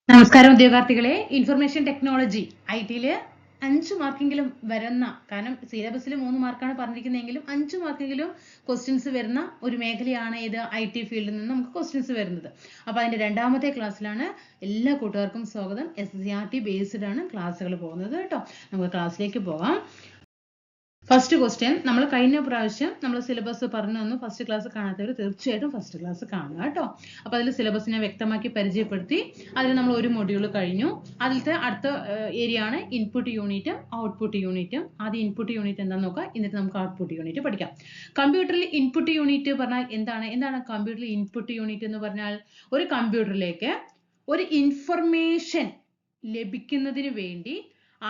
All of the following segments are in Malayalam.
നമസ്കാരം ഉദ്യോഗാർത്ഥികളെ. ഇൻഫർമേഷൻ ടെക്നോളജി ഐ.ടിയിൽ 5 മാർക്കെങ്കിലും വരുന്ന, കാരണം സിലബസിൽ 3 മാർക്കാണ് പറഞ്ഞിരിക്കുന്നതെങ്കിലും 5 മാർക്കെങ്കിലും ക്വസ്റ്റ്യൻസ് വരുന്ന ഒരു മേഖലയാണ് ഇത് ഐ.ടി ഫീൽഡിൽ നിന്ന് നമുക്ക് ക്വസ്റ്റ്യൻസ് വരുന്നത്. അപ്പോൾ അതിന്റെ രണ്ടാമത്തെ ക്ലാസ്സിലാണ്. എല്ലാ കൂട്ടുകാർക്കും സ്വാഗതം. SCRT ബേസ്ഡ് ആണ് ക്ലാസ്സുകൾ പോകുന്നത് കേട്ടോ. നമുക്ക് ക്ലാസ്സിലേക്ക് പോകാം. ഫസ്റ്റ് ക്വസ്റ്റ്യൻ, നമ്മൾ കഴിഞ്ഞ പ്രാവശ്യം നമ്മൾ സിലബസ് പറഞ്ഞു തന്നു. ഫസ്റ്റ് ക്ലാസ് കാണാത്തവർ തീർച്ചയായിട്ടും ഫസ്റ്റ് ക്ലാസ് കാണുക കേട്ടോ. അപ്പോൾ അതിൽ സിലബസിനെ വ്യക്തമാക്കി പരിചയപ്പെടുത്തി. അതിൽ നമ്മൾ ഒരു മൊഡ്യൂൾ കഴിഞ്ഞു. അതിലത്തെ അടുത്ത ഏരിയ ആണ് ഇൻപുട്ട് യൂണിറ്റും ഔട്ട്പുട്ട് യൂണിറ്റും. ആദ്യം ഇൻപുട്ട് യൂണിറ്റ് എന്താണെന്ന് നോക്കാം, എന്നിട്ട് നമുക്ക് ഔട്ട്പുട്ട് യൂണിറ്റ് പഠിക്കാം. കമ്പ്യൂട്ടറിൽ ഇൻപുട്ട് യൂണിറ്റ് പറഞ്ഞാൽ എന്താണ് കമ്പ്യൂട്ടറിൽ ഇൻപുട്ട് യൂണിറ്റ് എന്ന് പറഞ്ഞാൽ? ഒരു കമ്പ്യൂട്ടറിലേക്ക് ഒരു ഇൻഫർമേഷൻ ലഭിക്കുന്നതിന് വേണ്ടി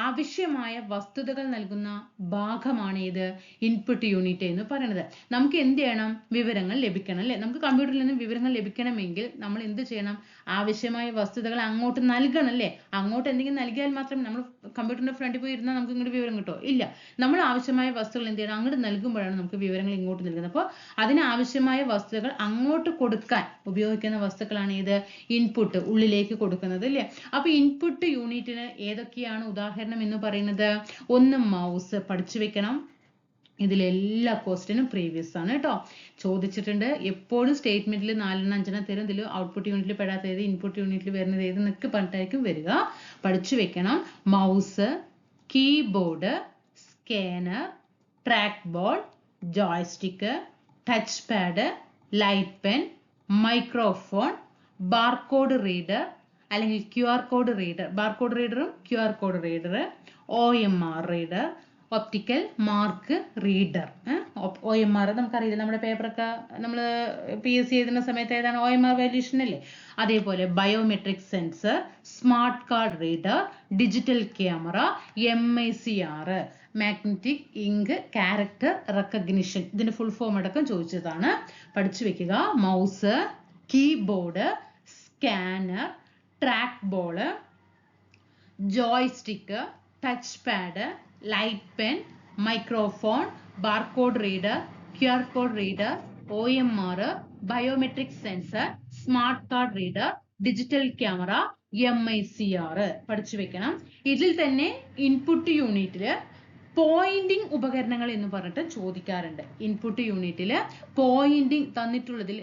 ആവശ്യമായ വസ്തുതകൾ നൽകുന്ന ഭാഗമാണ് ഇത് ഇൻപുട്ട് യൂണിറ്റ് എന്ന് പറയുന്നത്. നമുക്ക് എന്ത് ചെയ്യണം? വിവരങ്ങൾ ലഭിക്കണം അല്ലേ? നമുക്ക് കമ്പ്യൂട്ടറിൽ നിന്ന് വിവരങ്ങൾ ലഭിക്കണമെങ്കിൽ നമ്മൾ എന്ത് ചെയ്യണം? ആവശ്യമായ വസ്തുതകൾ അങ്ങോട്ട് നൽകണം അല്ലേ? അങ്ങോട്ട് എന്തെങ്കിലും നൽകിയാൽ മാത്രമേ, നമ്മൾ കമ്പ്യൂട്ടറിന്റെ ഫ്രണ്ടിൽ പോയി ഇരുന്നാൽ നമുക്ക് ഇങ്ങോട്ട് വിവരം കിട്ടുമോ? ഇല്ല. നമ്മൾ ആവശ്യമായ വസ്തുക്കൾ എന്ത് ചെയ്യണം? അങ്ങോട്ട് നൽകുമ്പോഴാണ് നമുക്ക് വിവരങ്ങൾ ഇങ്ങോട്ട് നൽകുന്നത്. അപ്പോൾ അതിനാവശ്യമായ വസ്തുക്കൾ അങ്ങോട്ട് കൊടുക്കാൻ ഉപയോഗിക്കുന്ന വസ്തുക്കളാണ് ഇത് ഇൻപുട്ട്, ഉള്ളിലേക്ക് കൊടുക്കുന്നത് അല്ലേ? അപ്പൊ ഇൻപുട്ട് യൂണിറ്റിന് ഏതൊക്കെയാണ് ഉദാഹരണം എന്ന് പറയുന്നത്? ഒന്ന് മൗസ്, പഠിച്ചു വെക്കണം. ഇതിലെല്ലാ ക്വസ്റ്റ്യനും പ്രീവിയസ് ആണ് കേട്ടോ. ചോദിച്ചിട്ടുണ്ട്. എപ്പോഴും സ്റ്റേറ്റ്മെന്റിൽ 4 5 തരും. ഇതിൽ ഔട്ട്പുട്ട് യൂണിറ്റിൽ പെടാത്ത ഏത്, ഇൻപുട്ട് യൂണിറ്റിൽ വരുന്നത് ഏത് എന്നൊക്കെ പറഞ്ഞിട്ടായിരിക്കും വരിക. പഠിച്ചു വെക്കണം. Mouse, keyboard, scanner, track ball, joystick, touch pad, light pen, microphone, barcode reader അല്ലെങ്കിൽ QR കോഡ് റീഡർ, ബാർകോഡ് റീഡറും QR code reader, OMR reader, optical mark reader. OMR നമുക്കറിയില്ല, നമ്മുടെ പേപ്പറൊക്കെ നമ്മൾ PSC എഴുതുന്ന സമയത്ത് ഏതാണ്? OMR വാല്യൂഷൻ അല്ലേ? അതേപോലെ biometric sensor, smart card reader, digital camera, MICR, magnetic ink character recognition. ഇതിന്റെ ഫുൾ ഫോം അടക്കം ചോദിച്ചതാണ്. പഠിച്ചു വെക്കുക. Mouse, keyboard, scanner, track ball, joystick, touch pad, light pen, microphone, barcode reader, QR code reader, OMR, biometric sensor, smart card reader, digital camera, MICR. പഠിച്ചു വെക്കണം. ഇതിൽ തന്നെ ഇൻപുട്ട് യൂണിറ്റില് പോയിന്റിംഗ് ഉപകരണങ്ങൾ എന്ന് പറഞ്ഞിട്ട് ചോദിക്കാറുണ്ട്. ഇൻപുട്ട് യൂണിറ്റില് പോയിന്റിംഗ് തന്നിട്ടുള്ളതിൽ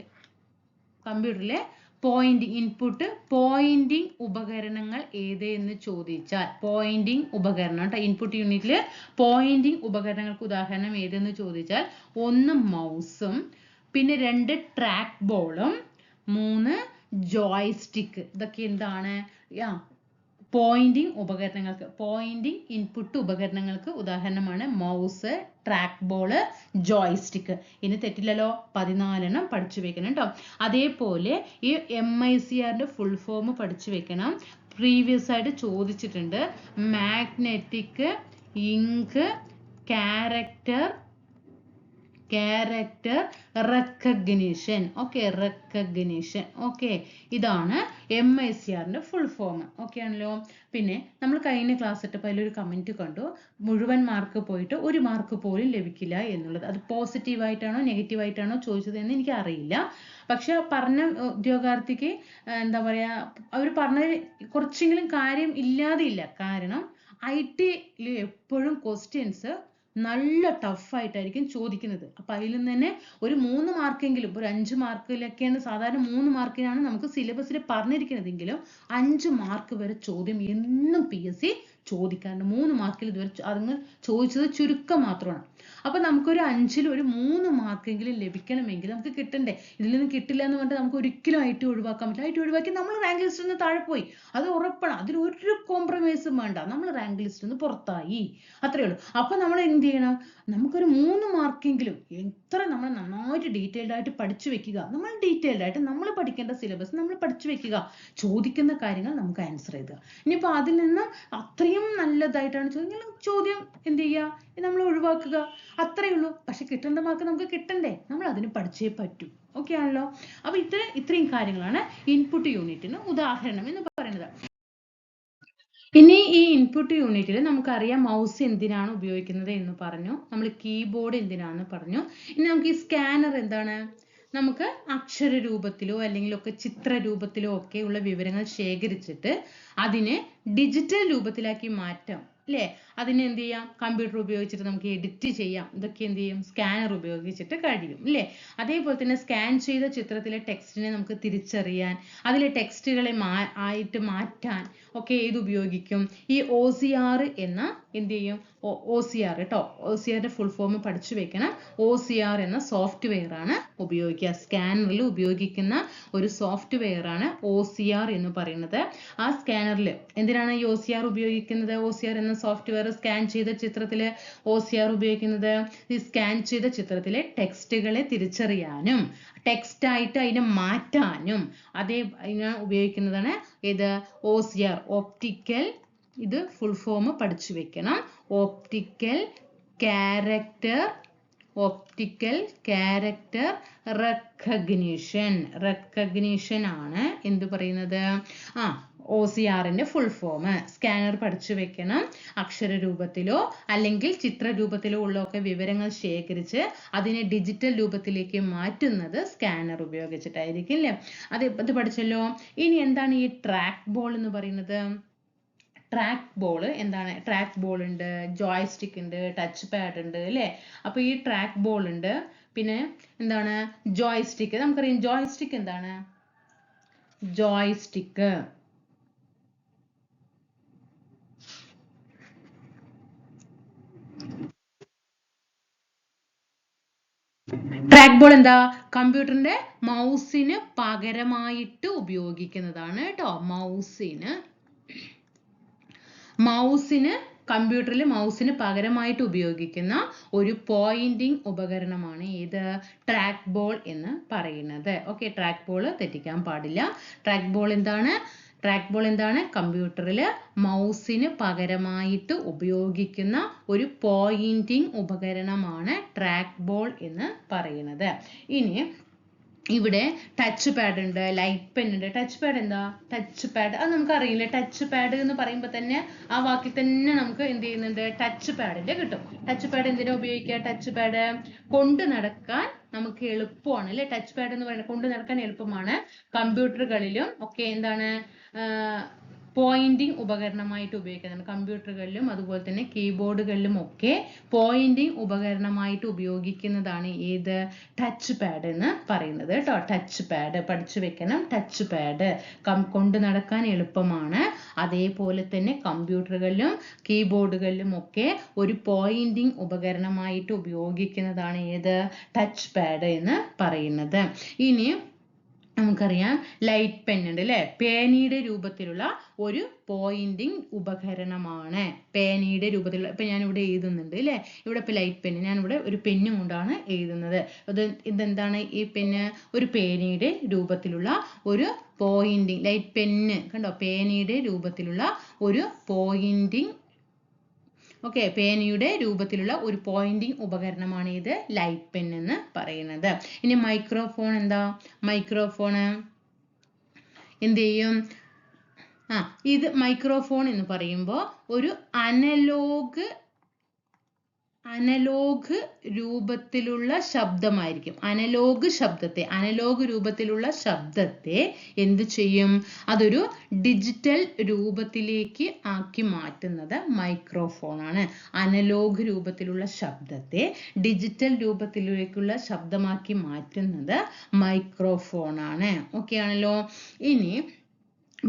കമ്പ്യൂട്ടറിലെ പോയിന്റിംഗ് ഇൻപുട്ട് പോയിന്റിംഗ് ഉപകരണങ്ങൾ ഏത് എന്ന് ചോദിച്ചാൽ, പോയിന്റിംഗ് ഉപകരണം കേട്ടോ. ഇൻപുട്ട് യൂണിറ്റിൽ പോയിന്റിംഗ് ഉപകരണങ്ങൾക്ക് ഉദാഹരണം ഏതെന്ന് ചോദിച്ചാൽ, 1 മൗസും, പിന്നെ 2 ട്രാക്ക് ബോളും, 3 ജോയ്സ്റ്റിക്ക്. ഇതൊക്കെ എന്താണ്? പോയിന്റിംഗ് ഉപകരണങ്ങൾക്ക്, പോയിന്റിംഗ് ഇൻപുട്ട് ഉപകരണങ്ങൾക്ക് ഉദാഹരണമാണ് മൗസ്, ട്രാക്ക് ബോള്, ജോയ്സ്റ്റിക്ക്. ഇനി തെറ്റില്ലല്ലോ, 14 പഠിച്ചു വെക്കണം കേട്ടോ. അതേപോലെ ഈ MICRന്റെ ഫുൾ ഫോം പഠിച്ചു വെക്കണം. പ്രീവിയസ് ആയിട്ട് ചോദിച്ചിട്ടുണ്ട്. Magnetic ink character recognition. Okay, recognition. Okay, ഇതാണ് MICRന്റെ ഫുൾ ഫോം. ഓക്കെ ആണല്ലോ. പിന്നെ നമ്മൾ കഴിഞ്ഞ ക്ലാസ് ഇട്ടപ്പോൾ അതിലൊരു കമന്റ് കണ്ടു, മുഴുവൻ മാർക്ക് പോയിട്ട് 1 മാർക്ക് പോലും ലഭിക്കില്ല എന്നുള്ളത്. അത് പോസിറ്റീവായിട്ടാണോ നെഗറ്റീവായിട്ടാണോ ചോദിച്ചത് എന്ന് എനിക്ക് അറിയില്ല. പക്ഷെ പറഞ്ഞ ഉദ്യോഗാർത്ഥിക്ക് എന്താ പറയാ, അവർ പറഞ്ഞത് കുറച്ചെങ്കിലും കാര്യം ഇല്ലാതെ ഇല്ല. കാരണം IT-യിൽ എപ്പോഴും ക്വസ്റ്റ്യൻസ് നല്ല ടഫായിട്ടായിരിക്കും ചോദിക്കുന്നത്. അപ്പൊ അതിൽ നിന്ന് തന്നെ ഒരു 3 മാർക്കെങ്കിലും, ഒരു 5 മാർക്കിലൊക്കെയാണ് സാധാരണ 3 മാർക്കിനാണ് നമുക്ക് സിലബസിൽ പറഞ്ഞിരിക്കുന്നതെങ്കിലും 5 മാർക്ക് വരെ ചോദ്യം എന്നും PSC ചോദിക്കാറുണ്ട്. 3 മാർക്കിൽ ഇതുവരെ അതങ്ങ് ചോദിച്ചത് ചുരുക്കം മാത്രമാണ്. അപ്പൊ നമുക്കൊരു 5-ൽ ഒരു 3 മാർക്കെങ്കിലും ലഭിക്കണമെങ്കിൽ നമുക്ക് കിട്ടണ്ടേ? ഇതിൽ നിന്ന് കിട്ടില്ല എന്ന് പറഞ്ഞിട്ട് നമുക്ക് ഒരിക്കലും IT ഒഴിവാക്കാൻ പറ്റില്ല. IT ഒഴിവാക്കി നമ്മൾ റാങ്ക് ലിസ്റ്റിൽ നിന്ന് താഴെ പോയി, അത് ഉറപ്പാണ്. അതിൽ ഒരു കോംപ്രമൈസും വേണ്ട. നമ്മൾ റാങ്ക് ലിസ്റ്റിൽ നിന്ന് പുറത്തായി, അത്രേ ഉള്ളൂ. അപ്പൊ നമ്മൾ എന്ത് ചെയ്യണം? നമുക്കൊരു 3 മാർക്കെങ്കിലും എത്ര നമ്മൾ നന്നായിട്ട് ഡീറ്റെയിൽഡ് ആയിട്ട് പഠിച്ചു വെക്കുക. നമ്മൾ ഡീറ്റെയിൽഡ് ആയിട്ട് നമ്മൾ പഠിക്കേണ്ട സിലബസ് നമ്മൾ പഠിച്ചു വെക്കുക. ചോദിക്കുന്ന കാര്യങ്ങൾ നമുക്ക് ആൻസർ ചെയ്തുക. ഇനിയിപ്പോ അതിൽ നിന്ന് അത്രയും നല്ലതായിട്ടാണ് ചോദ്യം എന്ത് ചെയ്യുക? നമ്മൾ ഒഴിവാക്കുക, അത്രേ ഉള്ളൂ. പക്ഷെ കിട്ടേണ്ട മാർക്ക് നമുക്ക് കിട്ടണ്ടേ? നമ്മൾ അതിന് പഠിച്ചേ പറ്റൂ. ഓക്കെ ആണല്ലോ. അപ്പൊ ഇത്രയും കാര്യങ്ങളാണ് ഇൻപുട്ട് യൂണിറ്റിന് ഉദാഹരണം എന്ന് പറയുന്നത്. ഇനി ഈ ഇൻപുട്ട് യൂണിറ്റിൽ നമുക്കറിയാം മൗസ് എന്തിനാണ് ഉപയോഗിക്കുന്നത് എന്ന് പറഞ്ഞു, നമ്മൾ കീബോർഡ് എന്തിനാണെന്ന് പറഞ്ഞു. ഇനി നമുക്ക് ഈ സ്കാനർ എന്താണ്? നമുക്ക് അക്ഷര രൂപത്തിലോ അല്ലെങ്കിൽ ഒക്കെ ചിത്ര രൂപത്തിലോ ഒക്കെ ഉള്ള വിവരങ്ങൾ ശേഖരിച്ചിട്ട് അതിനെ ഡിജിറ്റൽ രൂപത്തിലാക്കി മാറ്റാം അല്ലേ? അതിനെ എന്ത് ചെയ്യാം? കമ്പ്യൂട്ടർ ഉപയോഗിച്ചിട്ട് നമുക്ക് എഡിറ്റ് ചെയ്യാം. ഇതൊക്കെ എന്ത് ചെയ്യും? സ്കാനർ ഉപയോഗിച്ചിട്ട് കഴിയും അല്ലേ? അതേപോലെ തന്നെ സ്കാൻ ചെയ്ത ചിത്രത്തിലെ ടെക്സ്റ്റിനെ നമുക്ക് തിരിച്ചറിയാൻ, അതിലെ ടെക്സ്റ്റുകളെ ആയിട്ട് മാറ്റാൻ ഒക്കെ ഇത് ഉപയോഗിക്കും. ഈ OCR എന്ന എന്ത് ചെയ്യും? OCR കേട്ടോ, OCR ഫുൾ ഫോം പഠിച്ചു വെക്കണം. OCR എന്ന സോഫ്റ്റ്വെയർ ആണ് ഉപയോഗിക്കുക. സ്കാനറിൽ ഉപയോഗിക്കുന്ന ഒരു സോഫ്റ്റ്വെയർ ആണ് OCR എന്ന് പറയുന്നത്. ആ സ്കാനറിൽ എന്തിനാണ് ഈ OCR ഉപയോഗിക്കുന്നത്? OCR എന്ന സോഫ്റ്റ്വെയർ സ്കാൻ ചെയ്ത ചിത്രത്തിൽ OCR ഉപയോഗിക്കുന്നത് ഈ സ്കാൻ ചെയ്ത ചിത്രത്തിലെ ടെക്സ്റ്റുകളെ തിരിച്ചറിയാനും ടെക്സ്റ്റ് ആയിട്ട് അതിനെ മാറ്റാനും അതിനെ ഉപയോഗിക്കുന്നതാണ് ഇത് OCR, ഓപ്റ്റിക്കൽ. ഇത് ഫുൾ ഫോം പഠിച്ചു വെക്കണം. ഓപ്റ്റിക്കൽ ക്യാരക്ടർ റെക്കഗ്നിഷൻ ആണ് എന്ത് പറയുന്നത്? OCRന്റെ ഫുൾ ഫോം. സ്കാനർ പഠിച്ചു വെക്കണം. അക്ഷര രൂപത്തിലോ അല്ലെങ്കിൽ ചിത്ര രൂപത്തിലോ ഉള്ളൊക്കെ വിവരങ്ങൾ ശേഖരിച്ച് അതിനെ ഡിജിറ്റൽ രൂപത്തിലേക്ക് മാറ്റുന്നത് സ്കാനർ ഉപയോഗിച്ചിട്ടായിരിക്കും അല്ലേ? അത് പഠിച്ചല്ലോ. ഇനി എന്താണ് ഈ ട്രാക്ക് ബോൾ എന്ന് പറയുന്നത്? ട്രാക്ക് ബോൾ എന്താണ്? ട്രാക്ക് ബോൾ ഉണ്ട്, ജോയ്സ്റ്റിക് ഉണ്ട്, ടച്ച് പാഡ് ഉണ്ട് അല്ലേ? അപ്പൊ ഈ ട്രാക്ക് ബോൾ ഉണ്ട്, പിന്നെ എന്താണ് ജോയ്സ്റ്റിക്. നമുക്കറിയാം ജോയ്സ്റ്റിക് എന്താണ്? ജോയ്സ്റ്റിക് ട്രാക്ക് ബോൾ എന്താ? കമ്പ്യൂട്ടറിന്റെ മൗസിന് പകരമായിട്ട് ഉപയോഗിക്കുന്നതാണ് കേട്ടോ. കമ്പ്യൂട്ടറിൽ മൗസിന് പകരമായിട്ട് ഉപയോഗിക്കുന്ന ഒരു പോയിന്റിംഗ് ഉപകരണമാണ് ഇത് ട്രാക്ക് ബോൾ എന്ന് പറയുന്നത്. ഓക്കെ, ട്രാക്ക് ബോൾ തെറ്റിക്കാൻ പാടില്ല. ട്രാക്ക് ബോൾ എന്താണ്? കമ്പ്യൂട്ടറിൽ മൗസിന് പകരമായിട്ട് ഉപയോഗിക്കുന്ന ഒരു പോയിന്റിംഗ് ഉപകരണമാണ് ട്രാക്ക് ബോൾ എന്ന് പറയുന്നത്. ഇനി ഇവിടെ ടച്ച് പാഡ് ഉണ്ട്, ലൈറ്റ് പെൻ ഉണ്ട്. ടച്ച് പാഡ് എന്താ? ടച്ച് പാഡ് അത് നമുക്ക് അറിയില്ല. ടച്ച് പാഡ് എന്ന് പറയുമ്പോൾ തന്നെ ആ വാക്കിൽ തന്നെ നമുക്ക് എന്ത് ചെയ്യുന്നുണ്ട്? ടച്ച് പാഡിന്റെ കിട്ടും. ടച്ച് പാഡ് എന്തിനാ ഉപയോഗിക്കുക? ടച്ച് പാഡ് കൊണ്ട് നടക്കാൻ നമുക്ക് എളുപ്പമാണ് അല്ലെ? ടച്ച് പാഡ് എന്ന് പറയുന്നത് കൊണ്ട് നടക്കാൻ എളുപ്പമാണ്. കമ്പ്യൂട്ടറുകളിലും ഒക്കെ എന്താണ് പോയിന്റിംഗ് ഉപകരണമായിട്ട് ഉപയോഗിക്കുന്നതാണ്. കമ്പ്യൂട്ടറുകളിലും അതുപോലെ തന്നെ കീബോർഡുകളിലും ഒക്കെ പോയിന്റിംഗ് ഉപകരണമായിട്ട് ഉപയോഗിക്കുന്നതാണ് ഏത്? ടച്ച് പാഡ് എന്ന് പറയുന്നത് കേട്ടോ. ടച്ച് പാഡ് പഠിച്ചു വെക്കണം. ടച്ച് പാഡ് കൊണ്ട് നടക്കാൻ എളുപ്പമാണ്. അതേപോലെ തന്നെ കമ്പ്യൂട്ടറുകളിലും കീബോർഡുകളിലും ഒക്കെ ഒരു പോയിന്റിംഗ് ഉപകരണമായിട്ട് ഉപയോഗിക്കുന്നതാണ് ഏത്? ടച്ച് പാഡ് എന്ന് പറയുന്നത്. ഇനി നമുക്കറിയാം ലൈറ്റ് പെൻ ഉണ്ട് അല്ലെ? പേനയുടെ രൂപത്തിലുള്ള ഒരു പോയിന്റിംഗ് ഉപകരണമാണ്. പേനയുടെ രൂപത്തിലുള്ള, ഇപ്പൊ ഞാൻ ഇവിടെ എഴുതുന്നുണ്ട് അല്ലെ? ഇവിടെ ഇപ്പൊ ലൈറ്റ് പെൻ, ഞാൻ ഇവിടെ ഒരു പെന്നും കൊണ്ടാണ് എഴുതുന്നത്. ഇതെന്താണ്? ഈ പെന്ന് ഒരു പേനയുടെ രൂപത്തിലുള്ള ഒരു പോയിന്റിംഗ്, ലൈറ്റ് പെന്ന് കണ്ടോ? പേനയുടെ രൂപത്തിലുള്ള ഒരു പോയിന്റിംഗ്, ഓക്കെ, പേനയുടെ രൂപത്തിലുള്ള ഒരു പോയിന്റിംഗ് ഉപകരണമാണ് ഇത് ലൈറ്റ് പെൻ എന്ന് പറയുന്നത്. ഇനി മൈക്രോഫോൺ എന്താ? മൈക്രോഫോൺ എന്ത് ചെയ്യും? ഇത് മൈക്രോഫോൺ എന്ന് പറയുമ്പോൾ ഒരു അനലോഗ് രൂപത്തിലുള്ള ശബ്ദമായിരിക്കും. അനലോഗ് രൂപത്തിലുള്ള ശബ്ദത്തെ എന്ത് ചെയ്യും? അതൊരു ഡിജിറ്റൽ രൂപത്തിലേക്ക് ആക്കി മാറ്റുന്നത് മൈക്രോഫോൺ ആണ്. അനലോഗ് രൂപത്തിലുള്ള ശബ്ദത്തെ ഡിജിറ്റൽ രൂപത്തിലേക്കുള്ള ശബ്ദമാക്കി മാറ്റുന്നത് മൈക്രോഫോൺ ആണ്. ഓക്കെ ആണല്ലോ. ഇനി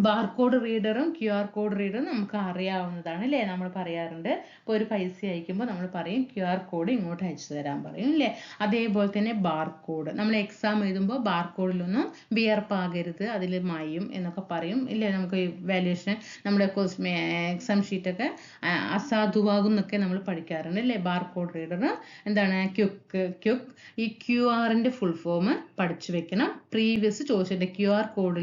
ബാർകോഡ് റീഡറും QR കോഡ് റീഡറും നമുക്ക് അറിയാവുന്നതാണ് അല്ലേ? നമ്മൾ പറയാറുണ്ട്. ഇപ്പോൾ ഒരു പൈസ അയക്കുമ്പോൾ നമ്മൾ പറയും QR കോഡ് ഇങ്ങോട്ട് അയച്ചു തരാൻ പറയും അല്ലേ? അതേപോലെ തന്നെ ബാർകോഡ്, നമ്മൾ എക്സാം എഴുതുമ്പോൾ ബാർകോഡിലൊന്നും വിയർപ്പാകരുത്, അതിൽ മയും എന്നൊക്കെ പറയും ഇല്ലേ? നമുക്ക് വാല്യുവേഷൻ നമ്മുടെ എക്സാം ഷീറ്റൊക്കെ അസാധുവാകും എന്നൊക്കെ നമ്മൾ പഠിക്കാറുണ്ട് അല്ലേ? ബാർകോഡ് റീഡർ എന്താണ്? ക്യുക്ക്. ഈ QR ഫുൾ ഫോം പഠിച്ചു വെക്കണം. പ്രീവിയസ് ചോദിച്ചിട്ടുണ്ട് QR കോഡ്